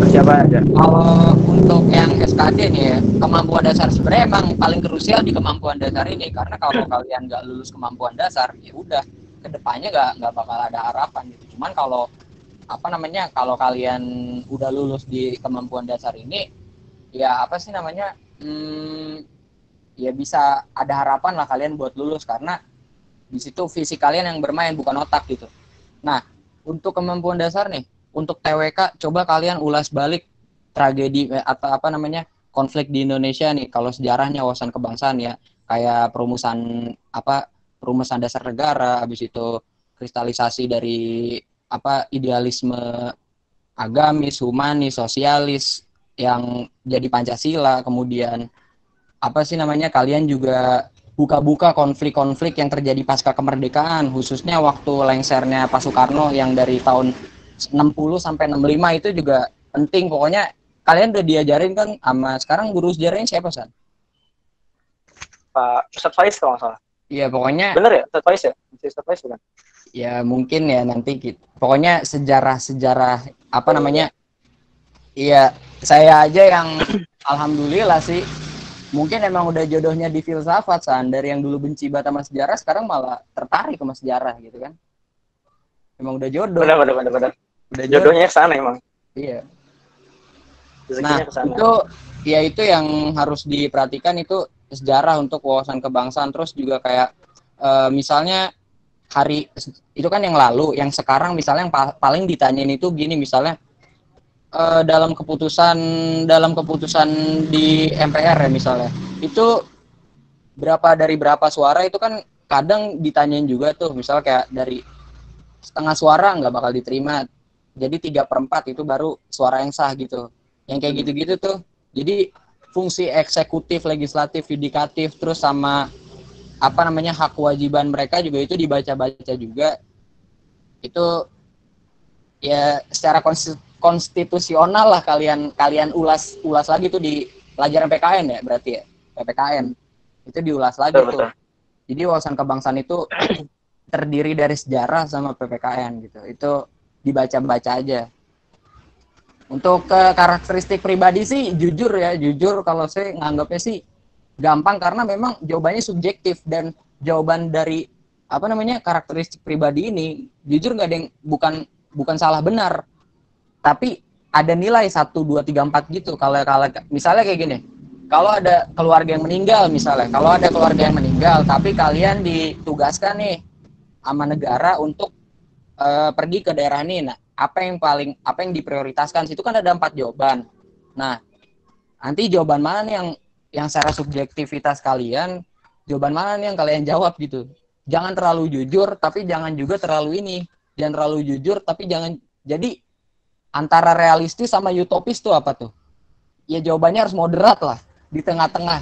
Persiapan aja. Kalau untuk yang SKD nih ya, kemampuan dasar sebenarnya emang paling krusial di kemampuan dasar ini, karena kalau kalian nggak lulus kemampuan dasar, ya udah kedepannya nggak bakal ada harapan gitu. Cuman kalau kalau kalian udah lulus di kemampuan dasar ini, ya ya bisa ada harapan lah kalian buat lulus, karena di situ fisik kalian yang bermain, bukan otak gitu. Nah, untuk kemampuan dasar nih, untuk TWK coba kalian ulas balik tragedi atau konflik di Indonesia nih. Kalau sejarahnya, wawasan kebangsaan ya, kayak perumusan dasar negara, habis itu kristalisasi dari idealisme agamis, humanis, sosialis yang jadi Pancasila. Kemudian kalian juga buka-buka konflik-konflik yang terjadi pasca kemerdekaan, khususnya waktu lengsernya Pak Soekarno yang dari tahun 60 sampai 65 itu juga penting. Pokoknya kalian udah diajarin kan sama sekarang guru sejarahnya siapa, San? Pak Ustadz Faiz kalau nggak salah. Iya, pokoknya Bener ya, Ustadz Faiz ya? Ustadz Faiz bukan? ya mungkin ya nanti gitu. Pokoknya sejarah-sejarah apa namanya? Iya, saya aja yang alhamdulillah sih mungkin emang udah jodohnya di filsafat, San. Dari yang dulu benci banget sama sejarah sekarang malah tertarik sama sejarah gitu kan. Emang udah jodoh. Bener. Udah jodoh. Jodohnya ke sana emang. Iya. Nah, Rezekinya ke sana. itu ya itu yang harus diperhatikan itu sejarah untuk wawasan kebangsaan. Terus juga kayak misalnya hari itu kan yang lalu, yang sekarang misalnya yang paling ditanyain itu gini misalnya dalam keputusan di MPR ya misalnya itu berapa suara itu kan kadang ditanyain juga tuh misalnya kayak dari setengah suara nggak bakal diterima jadi 3/4 itu baru suara yang sah gitu yang kayak gitu-gitu tuh jadi fungsi eksekutif legislatif yudikatif terus sama apa namanya hak kewajiban mereka juga itu dibaca-baca juga itu ya secara konstitusional lah kalian ulas lagi tuh di pelajaran PKN ya berarti ya PPKN itu diulas lagi Betul, tuh betul. jadi wawasan kebangsaan itu terdiri dari sejarah sama PPKN gitu itu dibaca-baca aja untuk karakteristik pribadi sih jujur kalau saya nganggapnya sih gampang karena memang jawabannya subjektif dan jawaban dari apa namanya karakteristik pribadi ini jujur nggak ada yang bukan salah benar tapi ada nilai 1, 2, 3, 4 gitu kalau misalnya kayak gini kalau ada keluarga yang meninggal misalnya kalau ada keluarga yang meninggal tapi kalian ditugaskan nih sama negara untuk pergi ke daerah ini nah apa yang diprioritaskan situ kan ada 4 jawaban nah nanti jawaban mana nih yang secara subjektivitas kalian jawaban mana nih yang kalian jawab gitu jangan terlalu jujur tapi jangan juga terlalu jangan terlalu jujur tapi jangan jadi antara realistis sama utopis tuh apa tuh ya jawabannya harus moderat lah di tengah-tengah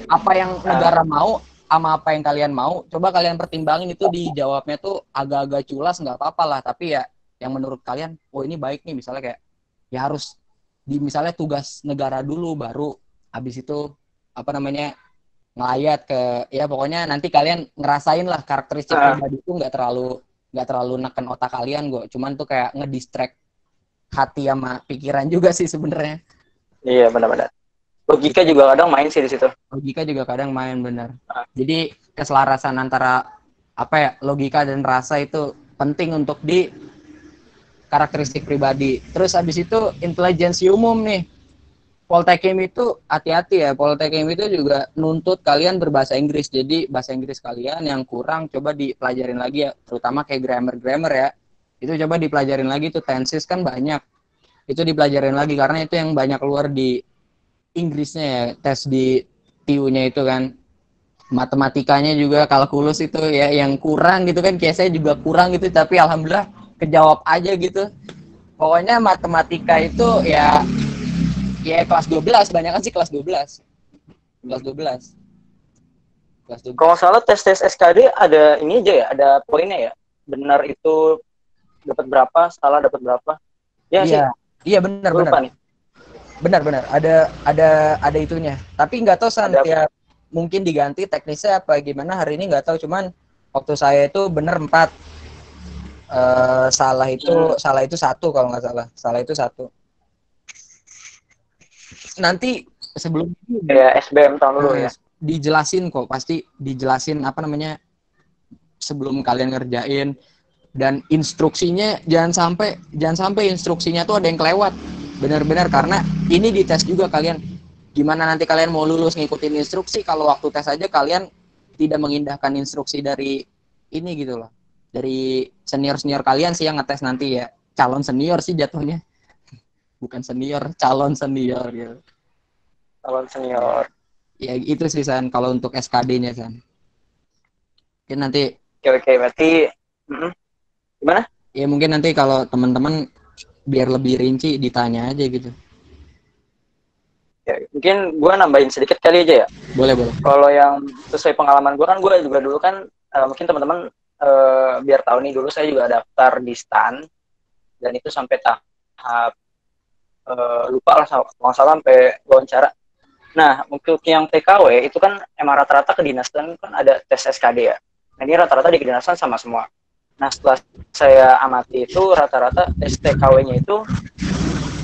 apa yang negara mau sama apa yang kalian mau coba kalian pertimbangin itu dijawabnya tuh agak-agak culas nggak apa-apa lah tapi ya yang menurut kalian oh ini baik nih misalnya kayak ya harus misalnya tugas negara dulu baru habis itu apa namanya ngelayat ke ya pokoknya nanti kalian ngerasain lah karakteristik pribadi itu nggak terlalu neken otak kalian gue cuman tuh kayak ngedistract hati sama pikiran juga sih sebenarnya Iya benar-benar logika juga kadang main sih di situ logika juga kadang main benar jadi keselarasan antara apa ya logika dan rasa itu penting untuk di karakteristik pribadi terus habis itu intelijensi umum nih Poltekim itu hati-hati ya Poltekim itu juga nuntut kalian berbahasa Inggris jadi bahasa Inggris kalian yang kurang coba dipelajarin lagi ya terutama kayak grammar ya itu coba dipelajarin lagi tuh tenses kan banyak itu dipelajarin lagi karena itu yang banyak keluar di Inggrisnya ya tes di TU-nya itu kan matematikanya juga kalkulus itu ya yang kurang gitu kan kayak saya juga kurang gitu tapi alhamdulillah kejawab aja gitu pokoknya matematika itu ya kelas 12 banyak kan sih kelas 12 kalau salah tes SKD ada ini aja ya ada poinnya ya benar itu dapat berapa salah dapat berapa ya sih iya benar ada itunya tapi nggak tahu ya mungkin diganti teknisnya apa gimana hari ini nggak tahu cuman waktu saya itu benar 4 salah itu 1 kalau nggak salah itu 1 nanti sebelum ya SBM tahun dulu ya dijelasin kok pasti dijelasin apa namanya sebelum kalian ngerjain dan instruksinya jangan sampai instruksinya tuh ada yang kelewat benar-benar karena ini dites juga kalian gimana nanti kalian mau lulus ngikutin instruksi kalau waktu tes aja kalian tidak mengindahkan instruksi dari ini gitu loh dari senior kalian sih yang ngetes nanti ya calon senior sih jatuhnya bukan senior calon senior gitu calon senior ya itu sih San kalau untuk SKD-nya San mungkin nanti oke berarti gimana ya mungkin nanti kalau teman-teman biar lebih rinci ditanya aja gitu ya, mungkin gue nambahin sedikit kali aja ya boleh kalau yang sesuai pengalaman gue kan gue juga dulu kan mungkin teman-teman biar tahu nih dulu saya juga daftar di STAN dan itu sampai tahap lupa lah kalau nggak salah sampai wawancara. Nah, untuk yang TKW itu kan emang rata-rata kedinasan kan ada tes SKD ya. Nah, ini rata-rata di kedinasan sama semua. Nah, setelah saya amati itu rata-rata tes TKW-nya itu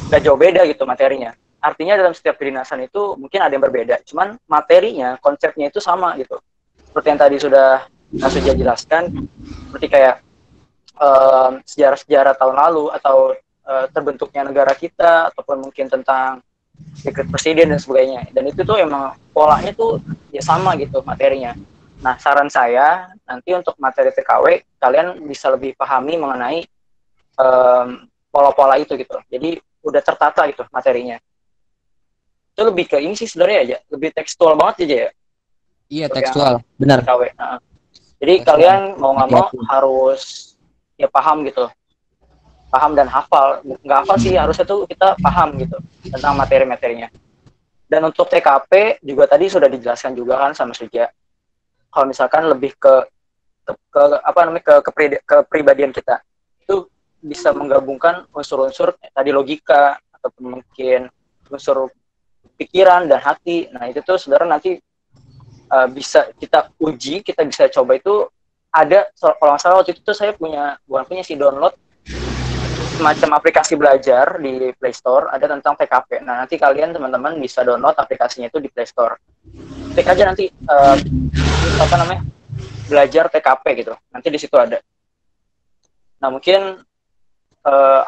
gak jauh beda gitu materinya. Artinya dalam setiap kedinasan itu mungkin ada yang berbeda, cuman materinya, konsepnya itu sama gitu. Seperti yang tadi sudah sudah jelaskan, seperti kayak sejarah-sejarah tahun lalu atau terbentuknya negara kita, ataupun mungkin tentang dekret presiden dan sebagainya. Dan itu tuh emang polanya tuh ya sama gitu materinya. Nah, saran saya nanti untuk materi TKW kalian bisa lebih pahami mengenai pola-pola itu gitu. Jadi udah tertata gitu materinya. Itu lebih ke ini sih sebenarnya aja, lebih tekstual banget aja ya Iya, untuk yang tekstual, benar. TKW. Nah, jadi Tekstual. kalian mau nggak mau harus ya paham gitu, paham dan hafal. Nggak hafal sih, harusnya tuh kita paham gitu tentang materi-materinya. Dan untuk TKP juga tadi sudah dijelaskan juga kan sama Suja. Kalau misalkan lebih ke apa namanya kepribadian kita itu bisa menggabungkan unsur-unsur tadi logika ataupun mungkin unsur pikiran dan hati. Nah, itu tuh sebenarnya nanti bisa kita uji, kita bisa coba itu ada kalau nggak salah waktu itu tuh saya punya sih download semacam aplikasi belajar di Play Store ada tentang TKP. Nah, nanti kalian teman-teman bisa download aplikasinya itu di Play Store. Klik aja nanti apa namanya? Belajar TKP gitu. Nanti di situ ada. Nah, mungkin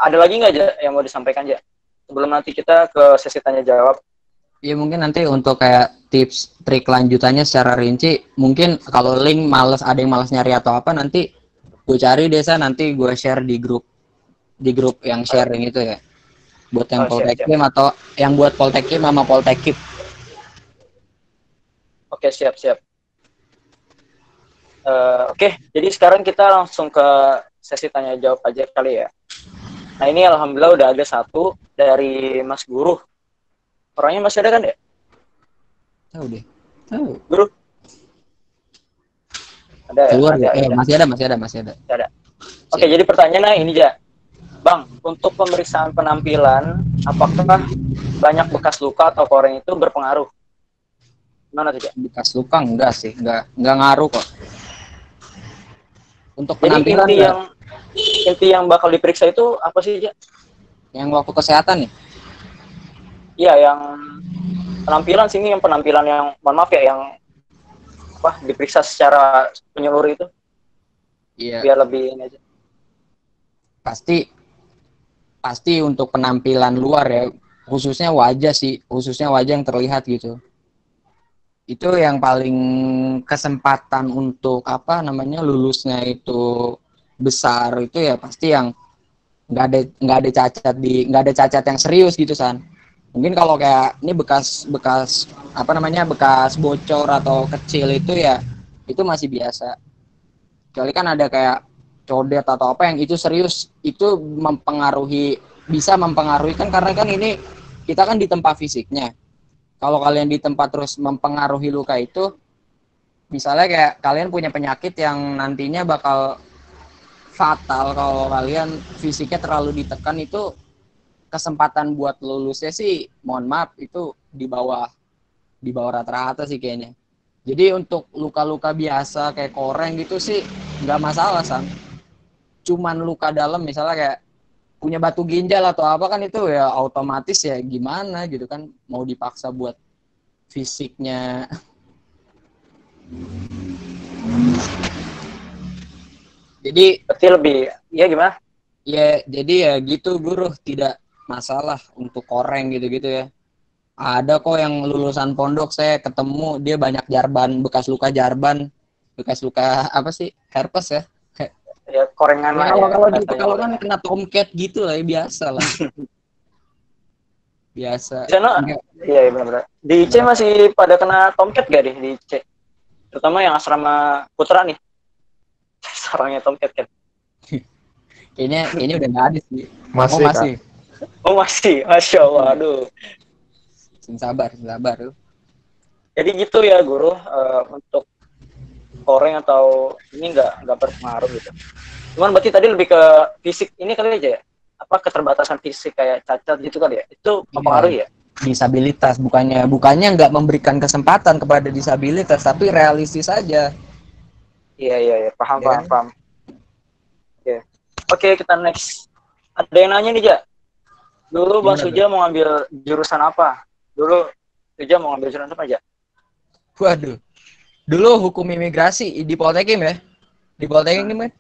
ada lagi nggak aja yang mau disampaikan aja sebelum nanti kita ke sesi tanya jawab. Ya mungkin nanti untuk kayak tips trik lanjutannya secara rinci, mungkin kalau link ada yang males nyari atau apa, nanti gue cari desa, nanti gue share di grup yang sharing itu ya, buat yang Poltekim atau yang buat Poltekim sama Poltekip. Oke, siap. Oke, jadi sekarang kita langsung ke sesi tanya jawab aja kali ya. Nah, ini alhamdulillah udah ada satu dari Mas Guru. Orangnya masih ada kan ya? Tahu deh. Tahu. Guru? Ada ya? Keluar ya? Ada. Masih ada. Oke, jadi pertanyaannya ini aja. Bang, untuk pemeriksaan penampilan, apakah banyak bekas luka atau koreng itu berpengaruh? Gimana tuh, Ja? Bekas luka enggak sih, enggak ngaruh kok. Untuk Jadi penampilan inti yang bakal diperiksa itu apa sih, Ja? Yang waktu kesehatan nih? Iya, yang penampilan sini, yang penampilan yang mohon maaf ya, yang diperiksa secara menyeluruh itu. Iya. Biar lebih ini aja. Pasti untuk penampilan luar ya, khususnya wajah yang terlihat gitu. Itu yang paling kesempatan untuk lulusnya itu besar itu ya pasti yang nggak ada cacat yang serius gitu San. Mungkin kalau kayak ini bekas bocor atau kecil itu ya itu masih biasa. Kecuali kan ada kayak codet atau apa yang itu serius, itu bisa mempengaruhi kan, karena kan ini kita kan di tempat fisiknya. Kalau kalian di tempat terus mempengaruhi luka itu, misalnya kayak kalian punya penyakit yang nantinya bakal fatal kalau kalian fisiknya terlalu ditekan, itu kesempatan buat lulusnya sih mohon maaf itu di bawah rata-rata sih kayaknya. Jadi untuk luka-luka biasa kayak koreng gitu sih nggak masalah Sam. Cuman luka dalam misalnya kayak punya batu ginjal atau apa kan itu ya otomatis ya gimana gitu kan, mau dipaksa buat fisiknya. Jadi berarti lebih ya gimana? Ya jadi ya gitu Guru, tidak masalah untuk koreng gitu-gitu ya. Ada kok yang lulusan pondok saya ketemu dia banyak bekas luka apa sih, herpes ya. Ya korengan lah ya. Kalau kan kena tomcat gitu lah ya, biasa lah. Biasa. Di sana, iya benar-benar. Di IC masih pada kena tomcat gak deh di IC? Terutama yang asrama putra nih. Sarangnya tomcat kan. Kayaknya udah nggak ada sih. Masih. Oh masih, Masya Allah, aduh. Sabar. Jadi gitu ya Guru, untuk koreng atau ini nggak berpengaruh gitu. Cuman berarti tadi lebih ke fisik ini kali aja ya, apa keterbatasan fisik kayak cacat gitu kali ya, itu Iya, mempengaruhi ya? disabilitas, bukannya nggak memberikan kesempatan kepada disabilitas, tapi realistis saja, Iya iya iya, paham ya paham kan? paham. Oke. Oke, kita next. Ada yang nanya nih, Ja. Dulu Bang Gimana tuh? Suja mau ngambil jurusan apa? Dulu Suja mau ngambil jurusan apa aja? Waduh, dulu hukum imigrasi di Poltekim ya, di Poltekim Hmm. kan?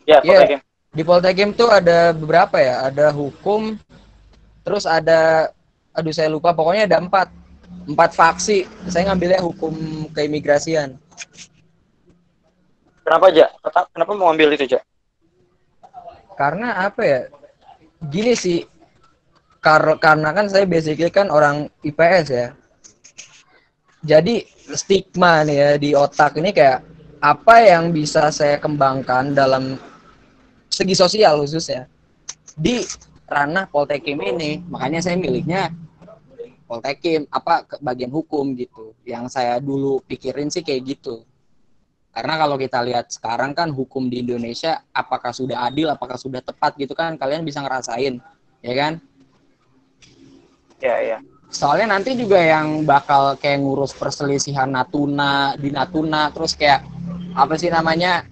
Ya, Iya, Poltekim. di Poltekim tuh ada beberapa ya, ada hukum, terus ada, aduh saya lupa, pokoknya ada empat faksi. Saya ngambilnya hukum keimigrasian. Kenapa aja? Kenapa mau ngambil itu, Ja? Karena apa ya? Gini sih, karena kan saya basically kan orang IPS ya. Jadi stigma nih ya di otak ini kayak apa yang bisa saya kembangkan dalam segi sosial khususnya di ranah Poltekim ini. Makanya saya miliknya Poltekim, apa ke bagian hukum gitu. Yang saya dulu pikirin sih kayak gitu. Karena kalau kita lihat sekarang kan hukum di Indonesia apakah sudah adil, apakah sudah tepat gitu kan kalian bisa ngerasain, ya kan? Ya, ya. Soalnya nanti juga yang bakal kayak ngurus perselisihan Natuna di Natuna, terus kayak apa sih namanya,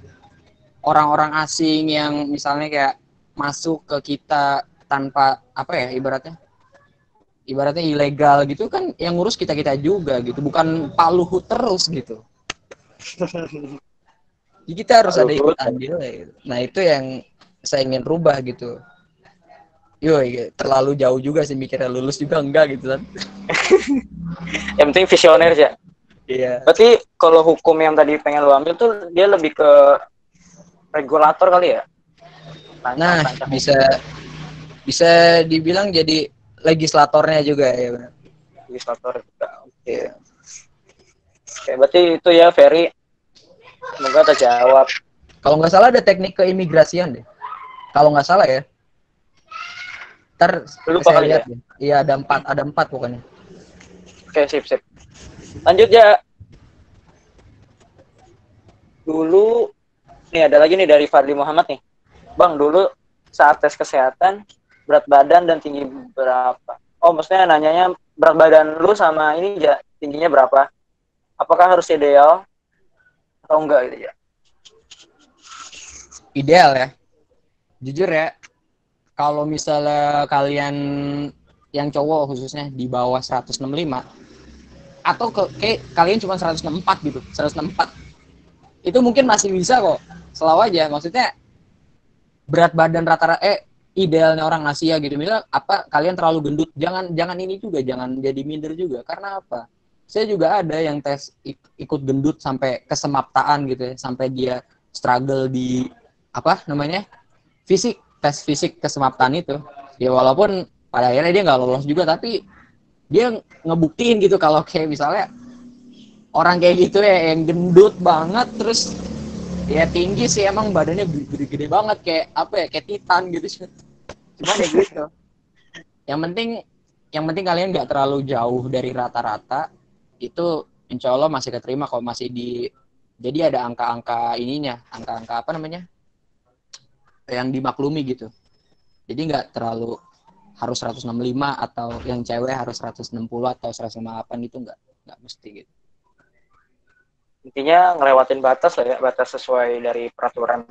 orang-orang asing yang misalnya kayak masuk ke kita tanpa apa ya, ibaratnya ilegal gitu kan, yang ngurus kita kita juga gitu, bukan Pak Luhut terus gitu. Jadi kita harus Pak ada ikut Luhut. andil ya, gitu. Nah itu yang saya ingin rubah gitu. Terlalu jauh juga sih mikirnya, lulus juga enggak gitu kan. Yang penting visioner aja. Iya. Berarti kalau hukum yang tadi pengen lo ambil tuh dia lebih ke regulator kali ya? Nah, Rancang-rancang bisa hukum. bisa dibilang jadi legislatornya juga ya benar. Legislator juga. Oke. Iya. Oke, berarti itu ya Ferry. Semoga terjawab. Kalau nggak salah ada teknik keimigrasian deh. Kalau nggak salah ya. Ntar Lupa saya kali lihat ya. deh. Iya ada empat pokoknya. Oke, sip sip. Lanjut ya. Dulu nih ada lagi nih dari Fadli Muhammad nih. Bang, dulu saat tes kesehatan berat badan dan tinggi berapa? Oh, maksudnya nanyanya berat badan lu sama ini ya tingginya berapa? Apakah harus ideal atau enggak gitu ya? Ideal ya. Jujur ya, kalau misalnya kalian yang cowok khususnya di bawah 165 atau kayak kalian cuma 164 gitu, 164 itu mungkin masih bisa kok. Selalu aja, maksudnya berat badan rata-rata idealnya orang Asia gitu, misal apa kalian terlalu gendut, jangan ini juga, jangan jadi minder juga. Karena apa, saya juga ada yang tes ikut gendut sampai kesemaptaan gitu ya, sampai dia struggle di apa namanya, tes fisik kesemaptaan itu ya, walaupun pada akhirnya dia nggak lolos juga, tapi dia ngebuktiin gitu kalau kayak misalnya orang kayak gitu ya yang gendut banget terus ya tinggi sih, emang badannya gede-gede banget kayak apa ya, kayak titan gitu. Cuman ya gitu, yang penting kalian nggak terlalu jauh dari rata-rata, itu insya Allah masih keterima kalau masih di, jadi ada angka-angka ininya, angka-angka apa namanya, yang dimaklumi gitu. Jadi nggak terlalu harus 165 atau yang cewek harus 160 atau 158 gitu, nggak mesti gitu. Intinya ngelewatin batas lah ya, batas sesuai dari peraturan.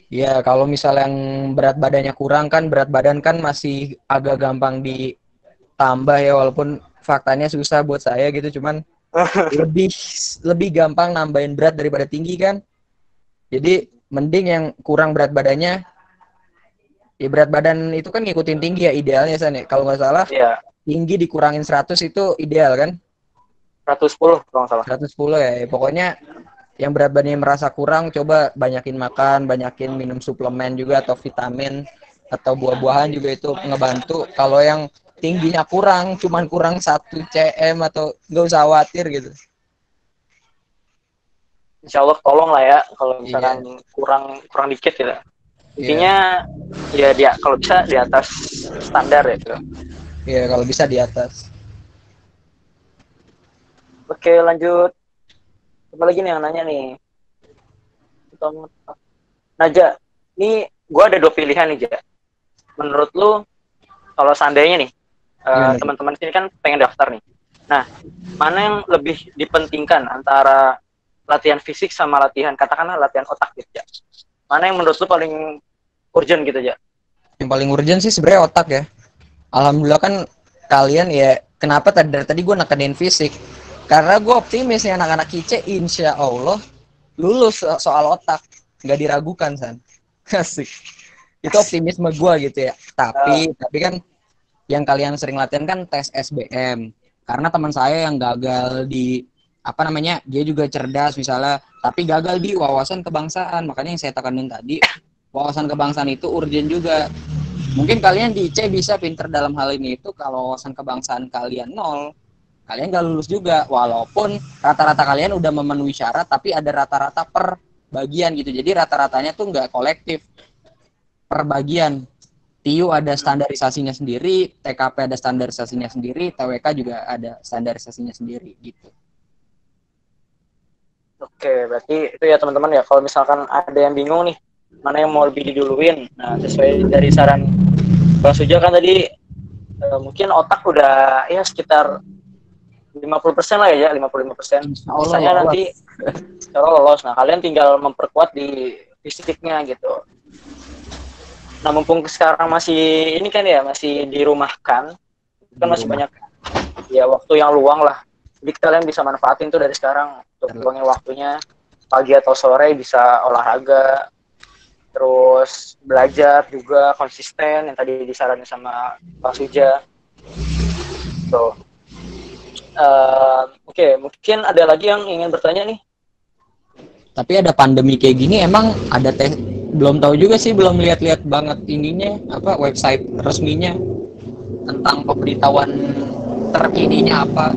Ya, kalau misalnya yang berat badannya kurang kan, berat badan kan masih agak gampang ditambah ya, walaupun faktanya susah buat saya gitu, cuman lebih lebih gampang nambahin berat daripada tinggi kan. Jadi mending yang kurang berat badannya, ya berat badan itu kan ngikutin tinggi ya idealnya San ya. Kalau nggak salah Iya, tinggi dikurangin 100 itu ideal kan? 110 kalau nggak salah. 110 ya. Pokoknya yang berat badannya merasa kurang, coba banyakin makan, banyakin minum suplemen juga atau vitamin atau buah-buahan juga, itu ngebantu. Kalau yang tingginya kurang, cuman kurang 1 cm atau nggak usah khawatir gitu. Insya Allah tolong lah ya kalau misalkan Iya, kurang kurang dikit gitu. iya, Intinya ya dia kalau bisa di atas standar ya gitu. iya kalau bisa di atas. Oke, lanjut. Apa lagi nih yang nanya nih? Naja, ini gue ada dua pilihan nih, Ja. menurut lu kalau seandainya nih Gimana? teman-teman sini kan pengen daftar nih. Nah, mana yang lebih dipentingkan antara latihan fisik sama latihan katakanlah latihan otak gitu ya? Mana yang menurut lu paling urgent gitu ya? Yang paling urgent sih sebenarnya otak ya. Alhamdulillah kan kalian ya, kenapa dari tadi gue nekenin fisik? Karena gue optimis nih anak-anak IC insya Allah lulus soal otak, nggak diragukan San. Asik. Itu optimisme gue gitu ya. Tapi kan yang kalian sering latihan kan tes SBM. Karena teman saya yang gagal di apa namanya, dia juga cerdas misalnya, tapi gagal di wawasan kebangsaan. Makanya yang saya tekanin tadi, wawasan kebangsaan itu urgent juga. Mungkin kalian di IC bisa pinter dalam hal ini itu, kalau wawasan kebangsaan kalian nol, kalian gak lulus juga. Walaupun rata-rata kalian udah memenuhi syarat, tapi ada rata-rata per bagian gitu. Jadi rata-ratanya tuh nggak kolektif, per bagian. TIU ada standarisasinya sendiri, TKP ada standarisasinya sendiri, TWK juga ada standarisasinya sendiri gitu. Oke, berarti itu ya teman-teman ya. Kalau misalkan ada yang bingung nih, mana yang mau lebih diduluin. Nah, sesuai dari saran Bang Suja kan tadi mungkin otak udah ya sekitar 50% lah ya, 55%. Insya Allah Sisanya lolos. nanti kalau lolos. Nah, kalian tinggal memperkuat di fisiknya gitu. Nah, mumpung sekarang masih ini kan ya, masih dirumahkan, kan Di masih rumah. banyak ya waktu yang luang lah. Jadi kalian bisa manfaatin tuh dari sekarang untuk luangin waktunya, pagi atau sore bisa olahraga, terus belajar juga konsisten yang tadi disaranin sama Pak Suja. Tuh. Oke, mungkin ada lagi yang ingin bertanya nih. Tapi ada pandemi kayak gini, emang ada tes? Belum tahu juga sih, belum lihat-lihat banget ininya, apa website resminya tentang pemberitahuan terkininya apa.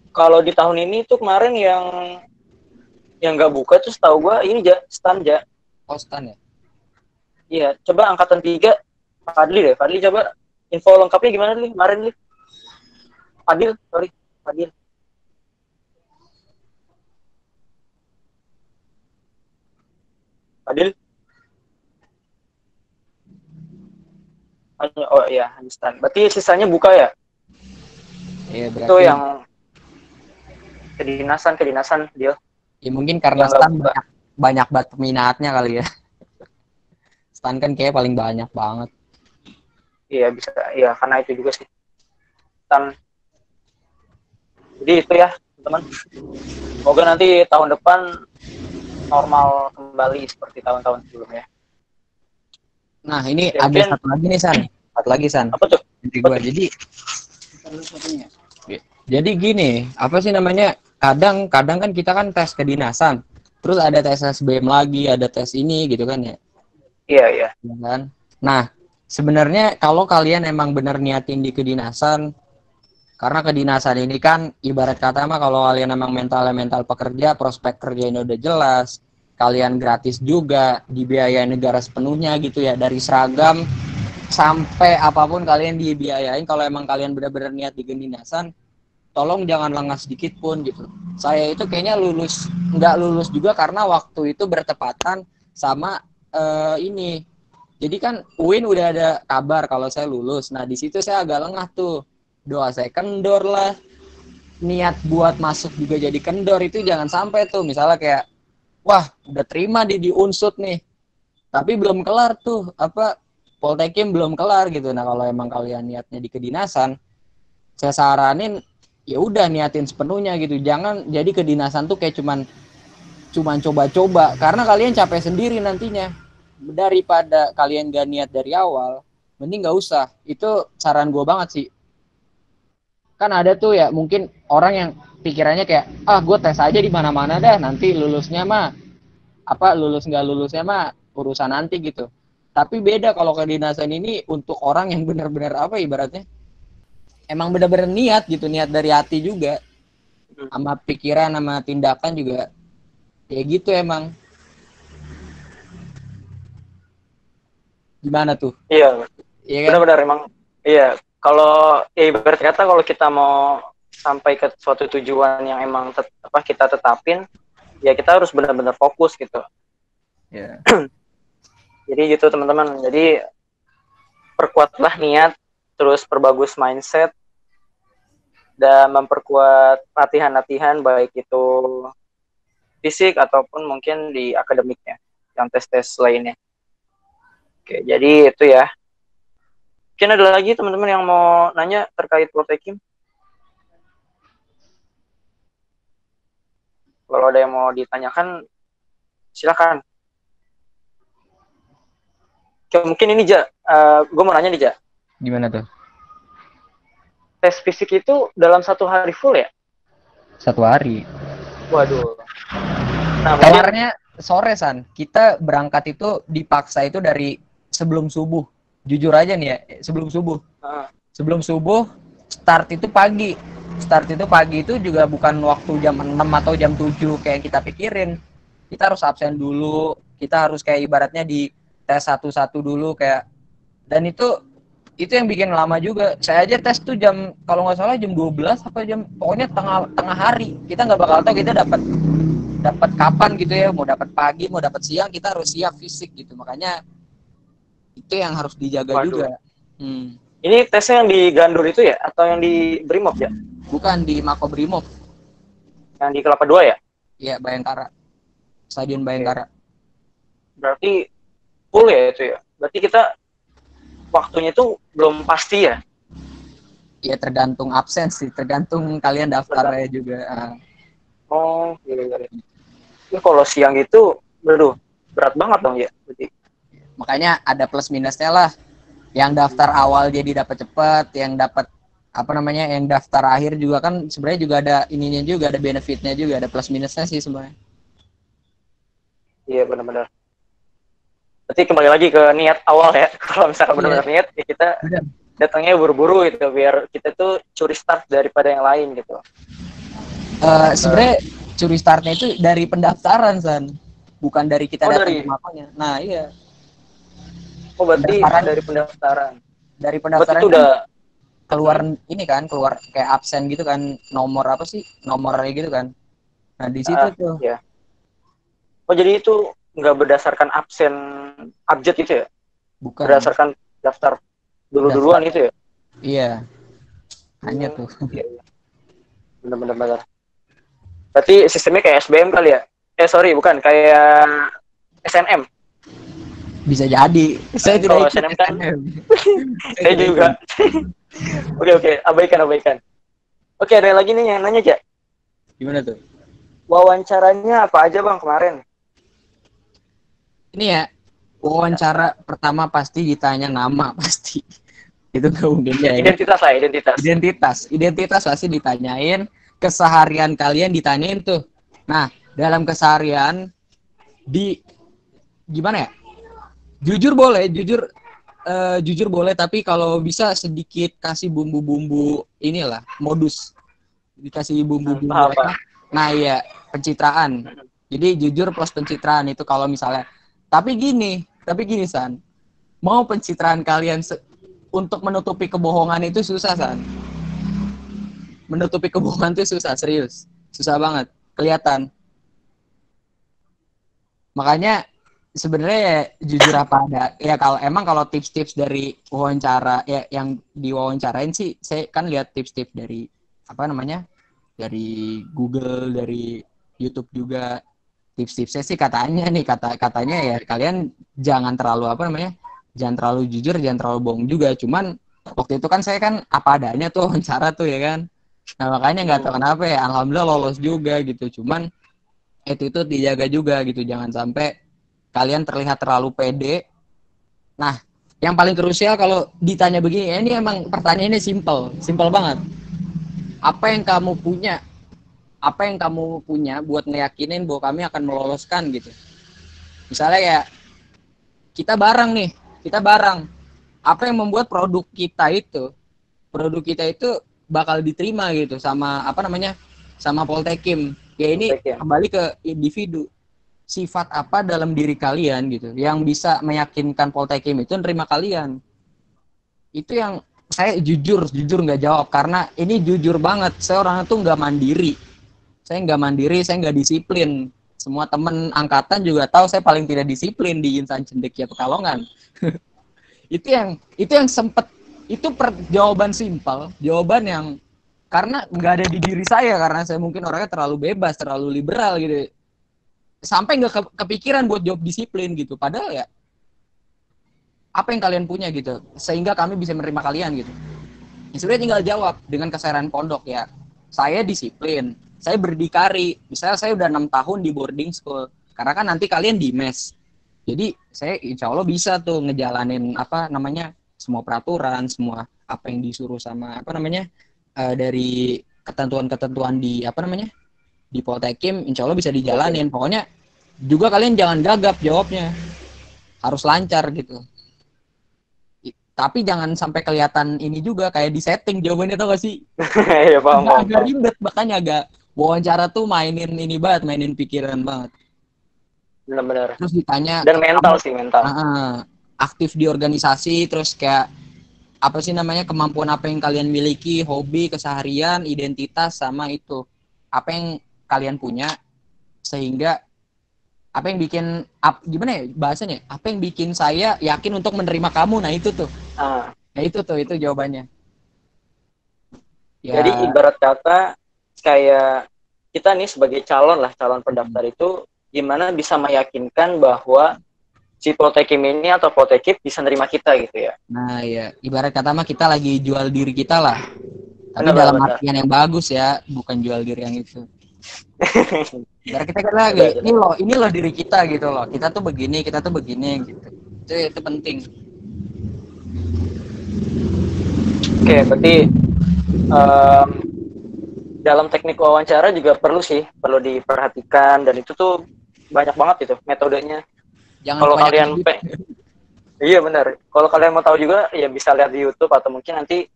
Kalau di tahun ini tuh kemarin yang nggak buka tuh setahu gua ini stand ja. Postan ya. Iya, coba angkatan 3 Fadli deh. Fadli coba info lengkapnya gimana nih kemarin nih? Fadil, sorry. Fadil. Fadil. Oh iya, stand. Berarti sisanya buka ya? Iya Itu berarti. yang kedinasan dia Ya mungkin karena yang nggak stan buka. banyak banget peminatnya kali ya. Stan kan kayak paling banyak banget. Iya bisa, iya karena itu juga sih. Stand. Jadi itu ya, teman. Semoga nanti tahun depan normal kembali seperti tahun-tahun sebelumnya. Nah ini Ya, ada mungkin satu lagi nih San. Satu lagi San. apa tuh? Jadi Apa gua tuh? jadi gini, apa sih namanya? Kadang kan kita kan tes kedinasan. Terus ada tes SBM lagi, ada tes ini gitu kan ya. Iya, iya. Ya kan? Nah, sebenarnya kalau kalian emang bener niatin di kedinasan, karena kedinasan ini kan ibarat kata mah kalau kalian emang mental pekerja, prospek kerjanya udah jelas, kalian gratis juga, dibiayai negara sepenuhnya gitu ya, dari seragam sampai apapun kalian dibiayain. Kalau emang kalian benar-benar niat di kedinasan, tolong jangan lengah sedikit pun gitu. Saya itu kayaknya nggak lulus juga karena waktu itu bertepatan sama ini. Jadi kan UIN udah ada kabar kalau saya lulus. Nah di situ saya agak lengah tuh. Doa saya kendor lah. Niat buat masuk juga jadi kendor, itu jangan sampai tuh. Misalnya kayak, wah udah terima di Unsut nih, tapi belum kelar tuh apa Poltekim belum kelar gitu. Nah kalau emang kalian niatnya di kedinasan, saya saranin ya udah niatin sepenuhnya gitu. Jangan jadi kedinasan tuh kayak cuman coba-coba, karena kalian capek sendiri nantinya. Daripada kalian gak niat dari awal, mending gak usah. Itu saran gue banget sih. Kan ada tuh ya mungkin orang yang pikirannya kayak, ah gue tes aja di mana-mana dah, nanti lulusnya mah apa, lulus nggak lulusnya mah urusan nanti gitu. Tapi beda kalau kedinasan ini untuk orang yang benar-benar apa ibaratnya emang benar-benar niat gitu, niat dari hati juga, sama pikiran sama tindakan juga kayak gitu emang. Gimana tuh? Iya, Iya kan? benar-benar emang. Iya, kalau ya ibarat kata kalau kita mau sampai ke suatu tujuan yang emang apa kita tetapin, ya kita harus benar-benar fokus gitu. Ya. Jadi gitu teman-teman. Jadi perkuatlah niat, terus perbagus mindset, dan memperkuat latihan-latihan baik itu fisik ataupun mungkin di akademiknya, yang tes-tes lainnya. Oke, jadi itu ya. Mungkin ada lagi teman-teman yang mau nanya terkait Poltekim? Kalau ada yang mau ditanyakan, silakan. Oke, mungkin ini Ja, gue mau nanya nih Ja. Gimana tuh? Tes fisik itu dalam satu hari full ya? 1 hari. Waduh. Nah, mungkin Kelarnya sore, San. Kita berangkat itu dipaksa itu dari sebelum subuh. Jujur aja nih ya, sebelum subuh. Sebelum subuh, start itu pagi. Start itu pagi itu juga bukan waktu jam 6 atau jam 7 kayak kita pikirin. Kita harus absen dulu. Kita harus kayak ibaratnya di tes satu-satu dulu kayak. Dan itu yang bikin lama juga. Saya aja tes tuh jam, kalau nggak salah jam 12 apa jam, pokoknya tengah hari. Kita nggak bakal tahu kita dapat kapan gitu ya, mau dapat pagi mau dapat siang, kita harus siap fisik gitu. Makanya itu yang harus dijaga. waduh. Juga Ini tesnya yang di Gandur itu ya atau yang di Brimob ya? bukan di Makobrimob, Yang di Kelapa Dua ya? ya Bayangkara, Stadion Bayangkara. Berarti full ya itu ya? Berarti kita waktunya itu belum pasti ya? Ya tergantung absen sih, tergantung kalian daftarnya juga. Oh, iya. Ini kalau siang gitu, waduh, berat banget dong ya? Berarti. Makanya ada plus minusnya lah. Yang daftar awal jadi dapat cepat, yang dapat apa namanya, yang daftar akhir juga kan sebenarnya juga ada ininya juga, ada benefitnya juga, ada plus minusnya sih sebenarnya. Iya benar-benar. Berarti kembali lagi ke niat awal ya. Kalau misalkan benar-benar niat, ya kita datangnya buru-buru gitu, biar kita tuh curi start daripada yang lain gitu. Sebenarnya curi startnya itu dari pendaftaran, San, bukan dari kita datang dari... ke makonya. Nah iya. Oh berarti dari pendaftaran. Dari pendaftaran itu udah keluar ini kan, keluar kayak absen gitu kan, nomor apa sih, nomornya gitu kan. Nah di situ tuh. Ya. Oh jadi itu nggak berdasarkan absen abjad itu ya? Bukan. Berdasarkan daftar duluan itu ya? Iya. Hanya tuh. Iya. Bener-bener. Berarti sistemnya kayak SBM kali ya? Sorry, bukan, kayak SNM. Bisa jadi. Saya tidak ikut SNM kan? saya juga. Oke, abaikan. Oke, ada lagi nih yang nanya, Ja. Gimana tuh? Wawancaranya apa aja Bang kemarin? Ini ya, wawancara pertama pasti ditanya nama pasti. Itu gak mungkin ya. Identitas pasti ditanyain. Keseharian kalian ditanyain tuh. Nah, dalam keseharian gimana ya? Jujur boleh, tapi kalau bisa sedikit kasih bumbu-bumbu inilah, modus. Dikasih bumbu-bumbu apa? Nah, iya, pencitraan. Jadi jujur plus pencitraan itu kalau misalnya. Tapi gini San. Mau pencitraan kalian untuk menutupi kebohongan itu susah, San. Menutupi kebohongan itu susah, serius. Susah banget, kelihatan. Makanya sebenarnya ya jujur apa ada. Ya kalau tips-tips dari wawancara ya yang diwawancarain sih, saya kan lihat tips-tips dari apa namanya? Dari Google, dari YouTube juga. Tips-tipsnya sih katanya ya kalian jangan terlalu jangan terlalu jujur, jangan terlalu bohong juga. Cuman waktu itu kan saya kan apa adanya tuh wawancara tuh ya kan. Nah makanya nggak tahu kenapa ya, alhamdulillah lolos juga gitu. Cuman itu dijaga juga gitu, jangan sampai kalian terlihat terlalu pede. Nah yang paling krusial kalau ditanya begini ya, ini emang pertanyaannya simple banget. Apa yang kamu punya buat ngeyakinin bahwa kami akan meloloskan gitu. Misalnya ya kita barang. Apa yang membuat produk kita itu bakal diterima gitu sama sama Poltekim. Ya ini kembali ke individu. Sifat apa dalam diri kalian gitu yang bisa meyakinkan Poltekim itu nerima kalian. Itu yang saya jujur nggak jawab, karena ini jujur banget. Saya orangnya tuh nggak mandiri. Saya nggak disiplin. Semua temen angkatan juga tahu saya paling tidak disiplin di insan cendekia Pekalongan. itu yang sempet, itu jawaban simpel, jawaban yang karena nggak ada di diri saya, karena saya mungkin orangnya terlalu bebas, terlalu liberal gitu, sampai nggak kepikiran buat jawab disiplin gitu. Padahal ya apa yang kalian punya gitu sehingga kami bisa menerima kalian gitu. Ya sudah, tinggal jawab dengan kesadaran pondok ya. Saya disiplin, saya berdikari. Misalnya saya udah 6 tahun di boarding school. Karena kan nanti kalian di mes. Jadi saya insya Allah bisa tuh ngejalanin apa namanya semua peraturan, semua apa yang disuruh sama apa namanya dari ketentuan-ketentuan di apa namanya di Poltekim, insya Allah bisa dijalanin. Pokoknya juga kalian jangan gagap jawabnya, harus lancar gitu. Tapi jangan sampai kelihatan ini juga kayak di setting jawabannya, tau gak sih? Iya, paham. Agak ribet, makanya agak wawancara tuh mainin ini banget, mainin pikiran banget. Benar-benar. Terus ditanya Dan mental sih, mental. Aktif di organisasi, terus kayak apa sih namanya, kemampuan apa yang kalian miliki, hobi, keseharian, identitas, sama itu apa yang kalian punya, sehingga apa yang bikin gimana ya bahasanya, apa yang bikin saya yakin untuk menerima kamu. Nah itu tuh itu jawabannya ya. Jadi ibarat kata kayak kita nih sebagai calon pendaftar itu gimana bisa meyakinkan bahwa si Poltekim ini atau Poltekip bisa nerima kita gitu ya. Nah ya, ibarat kata mah kita lagi jual diri kita lah, tapi dalam artian yang bagus ya, bukan jual diri yang itu. Biar kita kan lagi ini loh diri kita gitu loh, kita tuh begini gitu. Itu penting. Oke, berarti dalam teknik wawancara juga perlu diperhatikan, dan itu tuh banyak banget itu metodenya. Kalau kalian iya benar, kalau kalian mau tahu juga ya bisa lihat di YouTube, atau mungkin nanti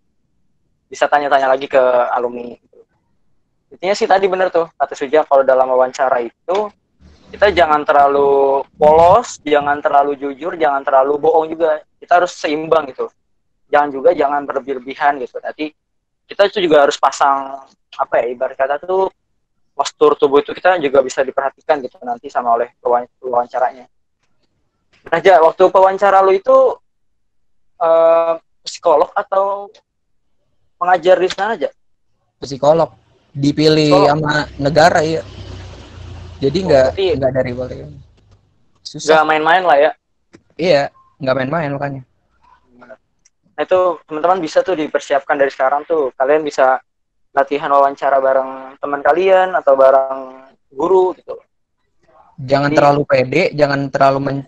bisa tanya-tanya lagi ke alumni. Intinya sih tadi benar tuh kata Suja, kalau dalam wawancara itu kita jangan terlalu polos, jangan terlalu jujur, jangan terlalu bohong juga. Kita harus seimbang gitu. Jangan berlebihan gitu. Nanti kita itu juga harus pasang apa ya, ibarat kata tuh postur tubuh itu kita juga bisa diperhatikan gitu nanti sama oleh wawancaranya. Nah, waktu pewawancara lu itu psikolog atau pengajar di sana aja? Psikolog. Dipilih sama negara ya. Jadi nggak dari boleh. Susah. Nggak main-main lah ya. Iya, nggak main-main makanya. Nah itu teman-teman bisa tuh dipersiapkan dari sekarang tuh. Kalian bisa latihan wawancara bareng teman kalian atau bareng guru gitu. Jangan terlalu pede, jangan terlalu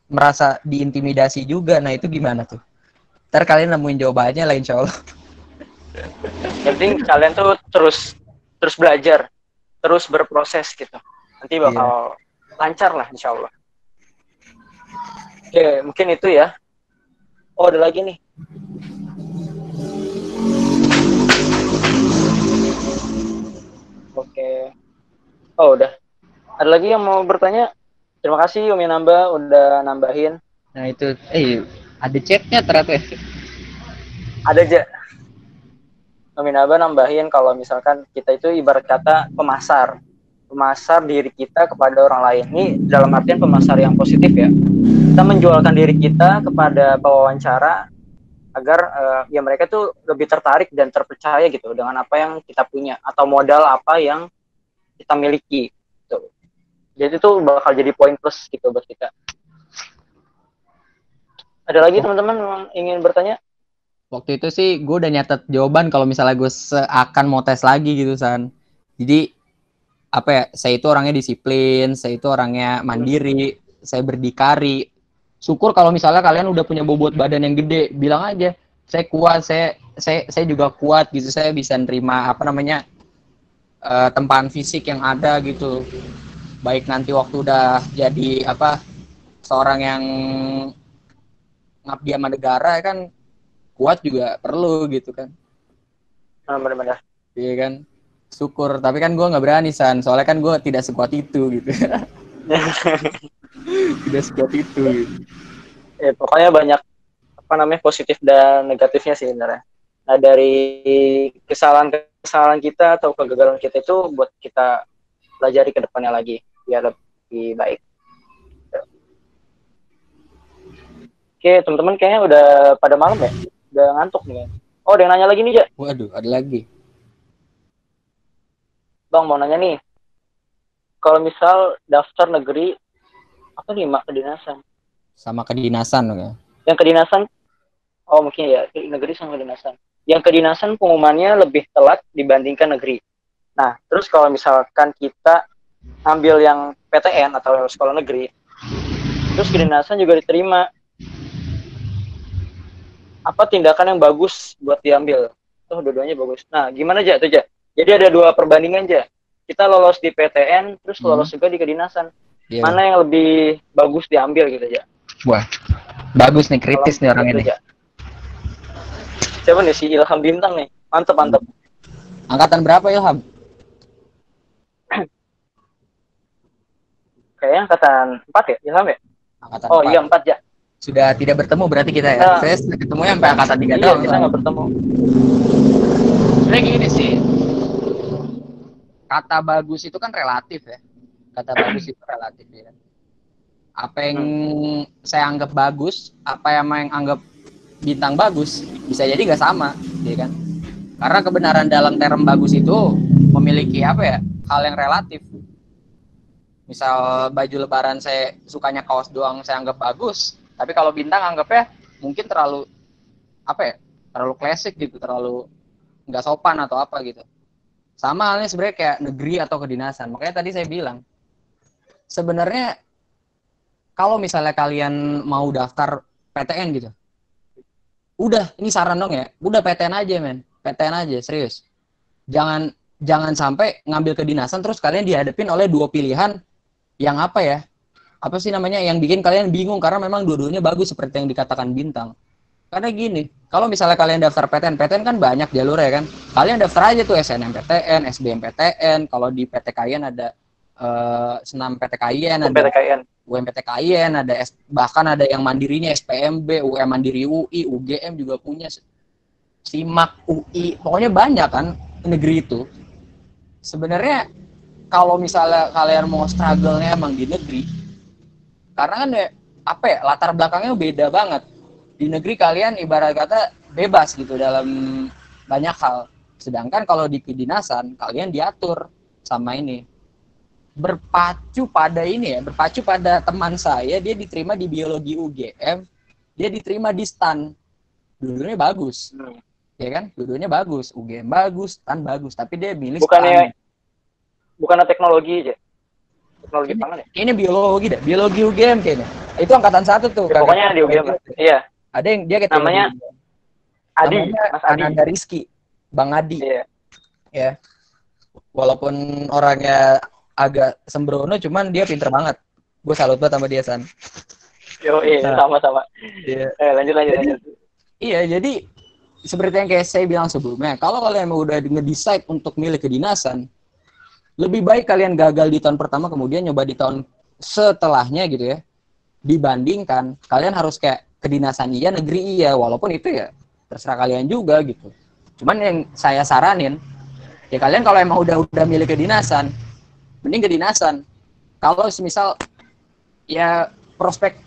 merasa diintimidasi juga. Nah itu gimana tuh? Ntar kalian nemuin jawabannya lah insya Allah. Yang penting kalian tuh terus belajar, terus berproses gitu. Nanti bakal lancar lah insya Allah. Oke, mungkin itu ya. Oh, ada lagi nih. Oke. Oh, udah. Ada lagi yang mau bertanya? Terima kasih Umi Namba udah nambahin. Nah itu, ada chatnya ternyata. Ada aja. Umi Namba nambahin kalau misalkan kita itu ibarat kata pemasar diri kita kepada orang lain. Ini dalam artian pemasar yang positif ya. Kita menjualkan diri kita kepada pewawancara agar ya mereka tuh lebih tertarik dan terpercaya gitu dengan apa yang kita punya atau modal apa yang kita miliki gitu. Jadi itu bakal jadi poin plus gitu buat kita. Ada lagi teman-teman yang ingin bertanya? Waktu itu sih gue udah nyatet jawaban kalau misalnya gue akan mau tes lagi gitu San. Jadi apa ya, saya itu orangnya disiplin, saya itu orangnya mandiri, saya berdikari. Syukur kalau misalnya kalian udah punya bobot badan yang gede, bilang aja saya kuat, saya juga kuat gitu, saya bisa nerima apa namanya tempaan fisik yang ada gitu. Baik nanti waktu udah jadi apa seorang yang ngabdi sama negara kan, kuat juga perlu gitu kan. Benar-benar. Iya kan. Syukur, tapi kan gue nggak berani San, soalnya kan gue tidak sekuat itu gitu. Tidak sekuat itu gitu. Ya, pokoknya banyak apa namanya positif dan negatifnya sih sebenarnya. Nah dari kesalahan kita atau kegagalan kita itu buat kita pelajari ke depannya lagi. biar lebih baik. Oke, teman-teman kayaknya udah pada malam ya, udah ngantuk nih kan. Oh, ada yang nanya lagi nih, Ja. Waduh, ada lagi. Bang mau nanya nih, kalau misal daftar negeri apa nih mak kedinasan? Sama kedinasan ya. Yang kedinasan, oh mungkin ya negeri sama kedinasan. Yang kedinasan pengumumannya lebih telat dibandingkan negeri. Nah, terus kalau misalkan kita ambil yang PTN atau sekolah negeri, terus kedinasan juga diterima, apa tindakan yang bagus buat diambil? Tuh dua-duanya bagus. Nah, gimana aja tuh, Ja? Jadi ada dua perbandingan, Ja. Kita lolos di PTN, terus lolos juga di kedinasan. Iya. Mana yang lebih bagus diambil gitu, Ja? Wah, bagus nih, kritis nih orang gitu, ini. Ja. Siapa nih, si Ilham Bintang nih? Mantep, mantep. Angkatan berapa Ilham? Kayaknya angkatan 4 ya, Ilham ya? Angkatan Oh 4. iya, 4, Ja. Sudah tidak bertemu berarti kita ya. Nah, Saya ketemu sampai angkatan 3 iya, doang. kita nggak bertemu. Sebenarnya gini sih. Kata bagus itu kan relatif ya. Kata bagus itu relatif ya. Apa yang saya anggap bagus, apa yang anggap bintang bagus, bisa jadi nggak sama, ya kan? Karena kebenaran dalam term bagus itu memiliki apa ya? Hal yang relatif. Misal baju lebaran saya sukanya kaos doang saya anggap bagus, tapi kalau bintang anggapnya mungkin terlalu apa ya? Terlalu klasik gitu, terlalu nggak sopan atau apa gitu. Sama halnya sebenarnya kayak negeri atau kedinasan. Makanya tadi saya bilang, sebenarnya kalau misalnya kalian mau daftar PTN gitu, udah ini saran dong ya, udah PTN aja men, PTN aja serius. Jangan sampai ngambil kedinasan terus kalian dihadapin oleh dua pilihan yang apa ya? Apa sih namanya yang bikin kalian bingung karena memang dua-duanya bagus seperti yang dikatakan bintang. Karena gini, kalau misalnya kalian daftar PTN, PTN kan banyak jalur ya kan. Kalian daftar aja tuh SNMPTN, SBMPTN, kalau di PTKIN ada senam PTKIN, ada PTKN. UMPTKIN, ada bahkan ada yang mandirinya SPMB, UM Mandiri UI, UGM juga punya, SIMAK, UI, pokoknya banyak kan negeri itu. Sebenarnya kalau misalnya kalian mau struggle-nya emang di negeri, karena kan ya, apa ya, latar belakangnya beda banget. Di negeri kalian ibarat kata bebas gitu dalam banyak hal. Sedangkan kalau di kedinasan kalian diatur sama ini. Berpacu pada ini ya, berpacu pada teman saya, dia diterima di biologi UGM, dia diterima di STAN. Dulunya bagus. Ya kan? Dulunya bagus, UGM bagus, STAN bagus, tapi dia milih STAN. Bukannya teknologi aja. Teknologi pangan ya? Ini biologi deh, biologi UGM kayaknya. Itu angkatan 1 tuh. Ya, pokoknya di UGM. Iya. Ada yang dia namanya Adi, Mas Adi. Ananda Rizky, Bang Adi. Iya. Ya. Walaupun orangnya agak sembrono, cuman dia pinter banget. Gue salut banget sama dia, San. Yo, iya, sama-sama. Iya. Lanjut. Iya, jadi seperti yang kayak saya bilang sebelumnya, kalau kalian udah nge-decide untuk milih kedinasan, lebih baik kalian gagal di tahun pertama, kemudian nyoba di tahun setelahnya gitu ya. Dibandingkan kalian harus kayak kedinasan iya, negeri iya, walaupun itu ya terserah kalian juga gitu. Cuman yang saya saranin, ya kalian kalau emang udah milih kedinasan, mending kedinasan. Kalau misal ya prospek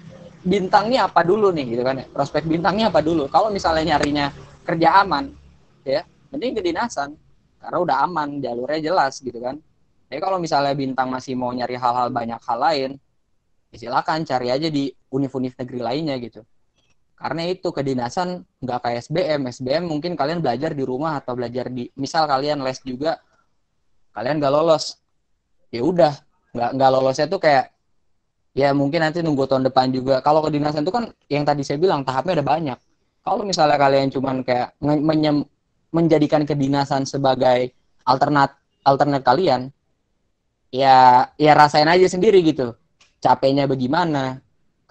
bintangnya apa dulu nih gitu kan ya. Prospek bintangnya apa dulu. Kalau misalnya nyarinya kerja aman, ya mending kedinasan karena udah aman, jalurnya jelas gitu kan. Jadi kalau misalnya bintang masih mau nyari hal-hal banyak hal lain, ya silakan cari aja di univ-univ negeri lainnya gitu. Karena itu kedinasan nggak kayak SBM. SBM mungkin kalian belajar di rumah atau belajar di, misal kalian les juga, kalian nggak lolos, ya udah nggak lolosnya tuh kayak ya mungkin nanti nunggu tahun depan juga. Kalau kedinasan itu kan yang tadi saya bilang tahapnya ada banyak. Kalau misalnya kalian cuman kayak menjadikan kedinasan sebagai alternat kalian, ya rasain aja sendiri gitu. Capeknya bagaimana?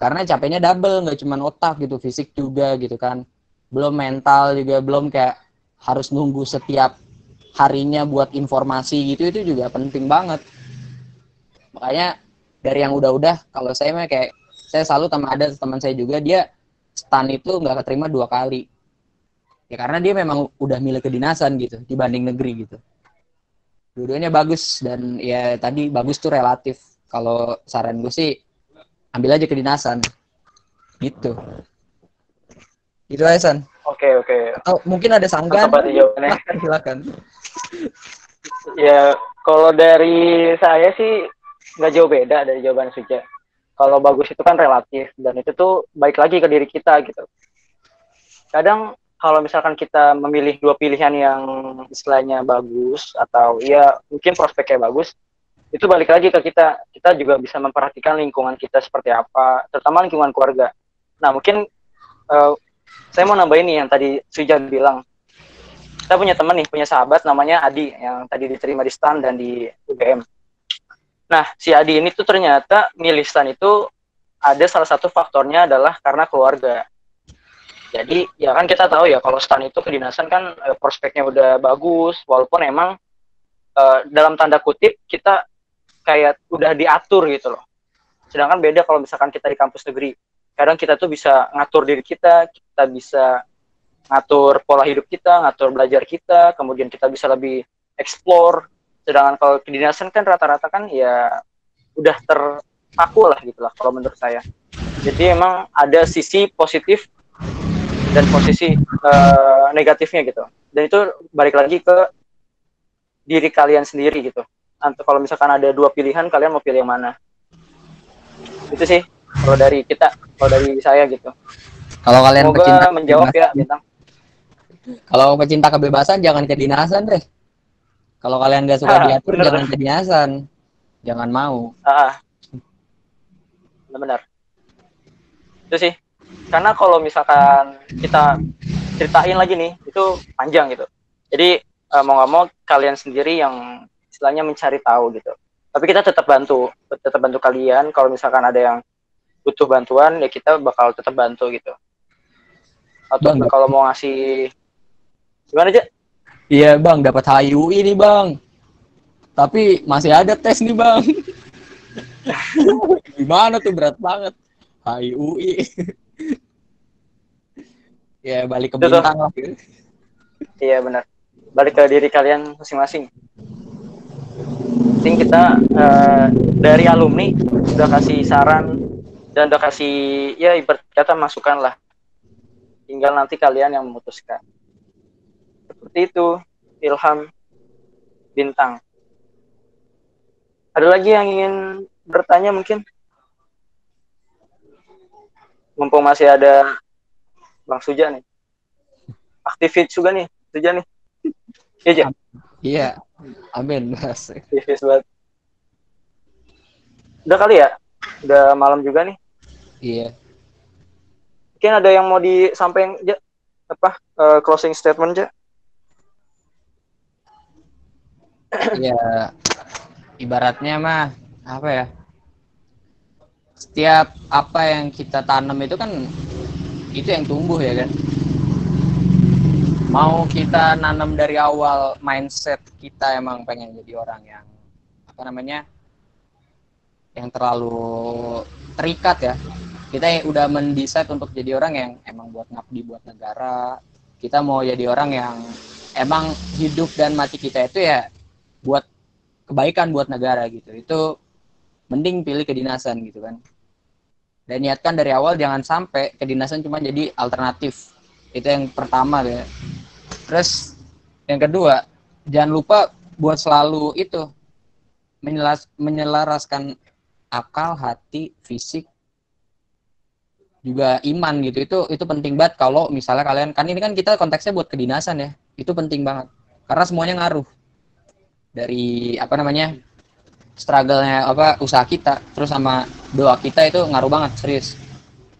Karena capeknya double, nggak cuma otak gitu, fisik juga gitu kan. Belum mental juga, belum kayak harus nunggu setiap harinya buat informasi gitu, itu juga penting banget. Makanya dari yang udah-udah, kalau saya mah kayak, saya selalu ada teman saya juga, dia STAN itu nggak keterima 2 kali. Ya karena dia memang udah milih kedinasan gitu, dibanding negeri gitu. Dua-duanya bagus, dan ya tadi bagus tuh relatif. Kalau saran gue sih ambil aja kedinasan gitu. Itu aja San. Oke, oke. Atau mungkin ada Mantap sanggahan? banget jawabannya. Silakan. Ya, kalau dari saya sih nggak jauh beda dari jawaban Suja. Kalau bagus itu kan relatif dan itu tuh baik lagi ke diri kita gitu. Kadang kalau misalkan kita memilih dua pilihan yang istilahnya bagus atau ya mungkin prospeknya bagus, itu balik lagi ke kita. Kita juga bisa memperhatikan lingkungan kita seperti apa, terutama lingkungan keluarga. Nah, mungkin uh, saya mau nambahin nih yang tadi Suja bilang. Kita punya teman nih, punya sahabat namanya Adi yang tadi diterima di STAN dan di UGM. Nah, si Adi ini tuh ternyata milih STAN itu ada salah satu faktornya adalah karena keluarga. Jadi ya kan kita tahu ya kalau STAN itu kedinasan kan prospeknya udah bagus, walaupun emang dalam tanda kutip kita kayak udah diatur gitu loh. Sedangkan beda kalau misalkan kita di kampus negeri. Kadang kita tuh bisa ngatur diri kita bisa ngatur pola hidup kita, ngatur belajar kita, kemudian kita bisa lebih explore. Sedangkan kalau kedinasan kan rata-rata kan ya udah terpaku lah gitu lah kalau menurut saya. Jadi emang ada sisi positif dan posisi negatifnya gitu. Dan itu balik lagi ke diri kalian sendiri gitu. Nanti kalau misalkan ada dua pilihan, kalian mau pilih yang mana? Itu sih kalau dari kita, kalau dari saya gitu. Kalau kalian Semoga pecinta menjawab ya, Bintang. kalau pecinta kebebasan jangan kedinasan deh. Kalau kalian gak suka diatur Bener. jangan kedinasan. Jangan mau. Benar. Itu sih. Karena kalau misalkan kita ceritain lagi nih, itu panjang gitu. Jadi mau nggak mau kalian sendiri yang istilahnya mencari tahu gitu. Tapi kita tetap bantu kalian. Kalau misalkan ada yang butuh bantuan, ya kita bakal tetap bantu gitu. Atau Bang, kalau mau ngasih gimana aja? iya bang, dapat HIUI nih bang. Tapi masih ada tes nih bang. Gimana tuh, berat banget. HIUI. Ya balik ke Itu tuh. bintang lah. Iya benar. Balik ke diri kalian masing-masing. Penting kita dari alumni udah kasih saran dan udah kasih ya ibarat kata masukan lah. Tinggal nanti kalian yang memutuskan. Seperti itu, Ilham, Bintang. Ada lagi yang ingin bertanya mungkin? Mumpung masih ada Bang Suja nih. Aktivis juga nih, Suja nih. Iya, aja. Iya, amin. Aktivis banget. Udah kali ya? Udah malam juga nih. Iya. Mungkin ada yang mau disampaikan aja apa closing statement aja. Iya. Ibaratnya mah apa ya? Setiap apa yang kita tanam itu kan itu yang tumbuh ya kan. Mau kita nanam dari awal mindset kita emang pengen jadi orang yang apa namanya? Yang terlalu terikat ya. Kita udah mendesain untuk jadi orang yang emang buat ngabdi buat negara. Kita mau jadi orang yang emang hidup dan mati kita itu ya buat kebaikan buat negara gitu. Itu mending pilih kedinasan gitu kan. Dan niatkan dari awal jangan sampai kedinasan cuma jadi alternatif. Itu yang pertama ya. Terus yang kedua, jangan lupa buat selalu itu menyelaraskan akal, hati, fisik, juga iman gitu. Itu penting banget kalau misalnya kalian kan ini kan kita konteksnya buat kedinasan ya. Itu penting banget. Karena semuanya ngaruh. Dari apa namanya? Struggle-nya apa usaha kita terus sama doa kita itu ngaruh banget serius.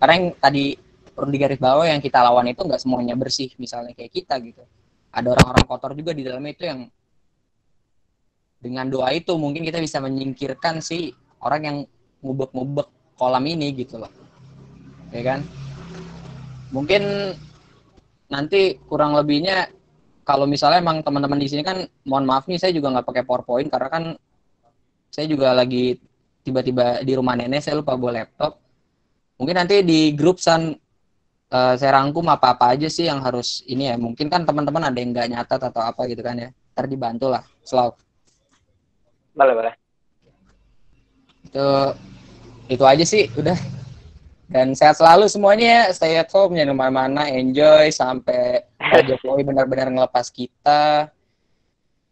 Karena yang tadi perlu digarisbawahi yang kita lawan itu nggak semuanya bersih misalnya kayak kita gitu. Ada orang-orang kotor juga di dalamnya itu yang dengan doa itu mungkin kita bisa menyingkirkan si orang yang ngubek-ngubek kolam ini gitu loh. Ya kan? Mungkin nanti kurang lebihnya kalau misalnya emang teman-teman di sini kan mohon maaf nih saya juga nggak pakai PowerPoint karena kan saya juga lagi tiba-tiba di rumah nenek, saya lupa bawa laptop. Mungkin nanti di grup saya rangkum apa-apa aja sih yang harus ini ya. Mungkin kan teman-teman ada yang nggak nyatat atau apa gitu kan ya. Ntar dibantu lah. Selalu. Boleh. Itu aja sih udah. Dan sehat selalu semuanya ya, stay at home, jangan kemana-mana, enjoy sampai Pak Jokowi benar-benar ngelepas kita.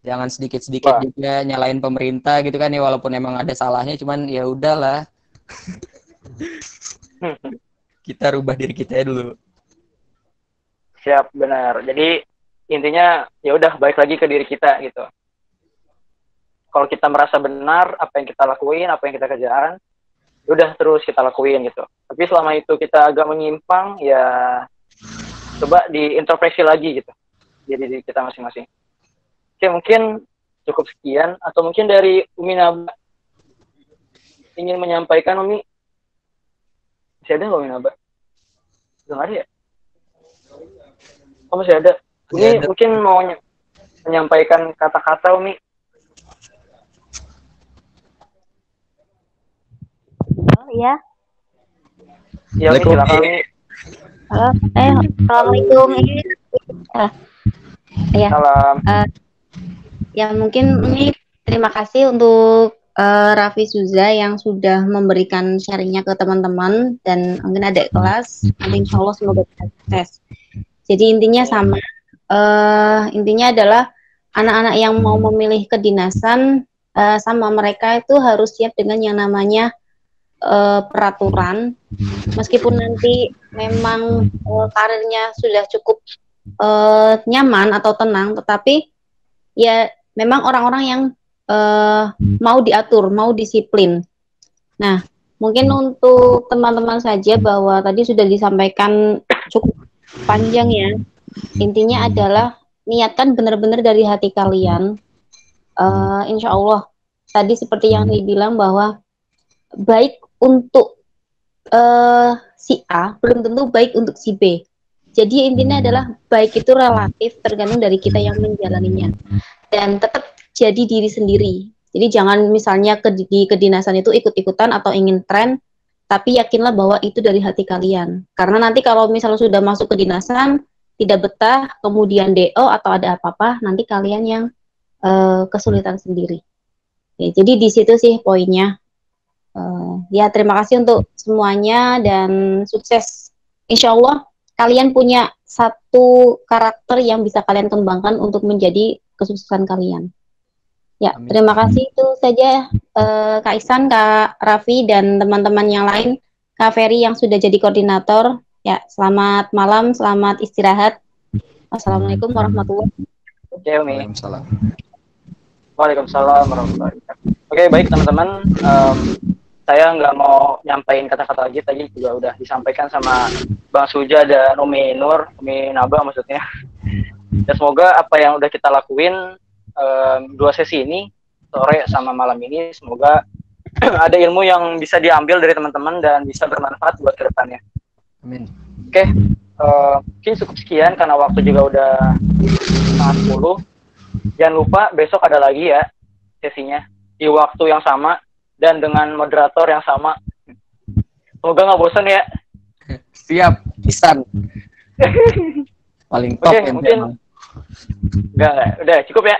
Jangan sedikit-sedikit Wah. juga nyalain pemerintah gitu kan ya, walaupun emang ada salahnya, cuman ya udahlah. Kita rubah diri kita dulu. Siap, benar. Jadi intinya ya udah balik lagi ke diri kita gitu. Kalau kita merasa benar apa yang kita lakuin, apa yang kita kerjaan, ya udah terus kita lakuin gitu. Tapi selama itu kita agak menyimpang, ya coba diintrospeksi lagi gitu. Jadi diri kita masing-masing. Oke, mungkin cukup sekian, atau mungkin dari Umi Naba ingin menyampaikan. Umi, masih ada nggak Umi Naba? Nggak ada ya? Oh, masih ada. Ini mungkin mau menyampaikan kata-kata, Umi. Oh ya. Ya, Umi, silakan, Umi. Halo, assalamualaikum. Ya. Salam. Ya mungkin ini terima kasih untuk Raffi Suza yang sudah memberikan sharingnya ke teman-teman dan mungkin adik kelas. Nanti insya Allah semoga sukses. Jadi intinya sama. Intinya adalah anak-anak yang mau memilih kedinasan sama mereka itu harus siap dengan yang namanya peraturan. Meskipun nanti memang karirnya sudah cukup nyaman atau tenang, tetapi ya memang orang-orang yang mau diatur, mau disiplin. Nah, mungkin untuk teman-teman saja bahwa tadi sudah disampaikan cukup panjang ya. Intinya adalah niatkan benar-benar dari hati kalian. Insya Allah tadi seperti yang dibilang bahwa baik untuk si A belum tentu baik untuk si B. Jadi intinya adalah baik itu relatif tergantung dari kita yang menjalaninya. Dan tetap jadi diri sendiri. Jadi jangan misalnya di kedinasan itu ikut-ikutan atau ingin tren, tapi yakinlah bahwa itu dari hati kalian. Karena nanti kalau misalnya sudah masuk kedinasan, tidak betah, kemudian DO atau ada apa-apa, nanti kalian yang kesulitan sendiri. Ya, jadi di situ sih poinnya. Ya terima kasih untuk semuanya dan sukses. Insya Allah kalian punya satu karakter yang bisa kalian kembangkan untuk menjadi kesuksesan kalian. Ya, amin. Terima kasih itu saja Kak Ihsan, Kak Raffi dan teman-teman yang lain, Kak Ferry yang sudah jadi koordinator. Ya, selamat malam, selamat istirahat. Assalamualaikum warahmatullahi wabarakatuh. Oke, Umi. Waalaikumsalam warahmatullahi wabarakatuh. Oke, baik teman-teman. Saya nggak mau nyampaikan kata-kata lagi, tadi juga udah disampaikan sama Bang Suja dan Umi Nur, Umi Naba maksudnya. Dan semoga apa yang udah kita lakuin 2 sesi ini, sore sama malam ini, semoga ada ilmu yang bisa diambil dari teman-teman dan bisa bermanfaat buat ke depannya. Amin. Oke, mungkin cukup sekian karena waktu juga udah 10. Jangan lupa besok ada lagi ya sesinya di waktu yang sama dan dengan moderator yang sama. Semoga nggak bosan ya. Siap, Ihsan. Paling top. Oke, mungkin enggak, udah cukup ya.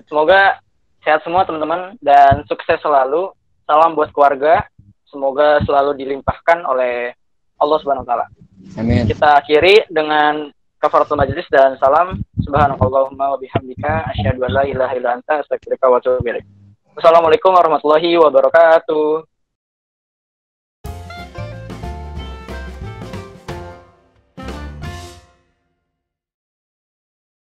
Semoga sehat semua teman-teman dan sukses selalu. Salam buat keluarga. Semoga selalu dilimpahkan oleh Allah Subhanahu wa taala. Amin. Kita akhiri dengan kafaratul majlis dan salam. Subhanakallahumma wa bihamdika asyhadu an la ilaha illa anta astaghfiruka wa atubu ilaik. Wassalamualaikum warahmatullahi wabarakatuh.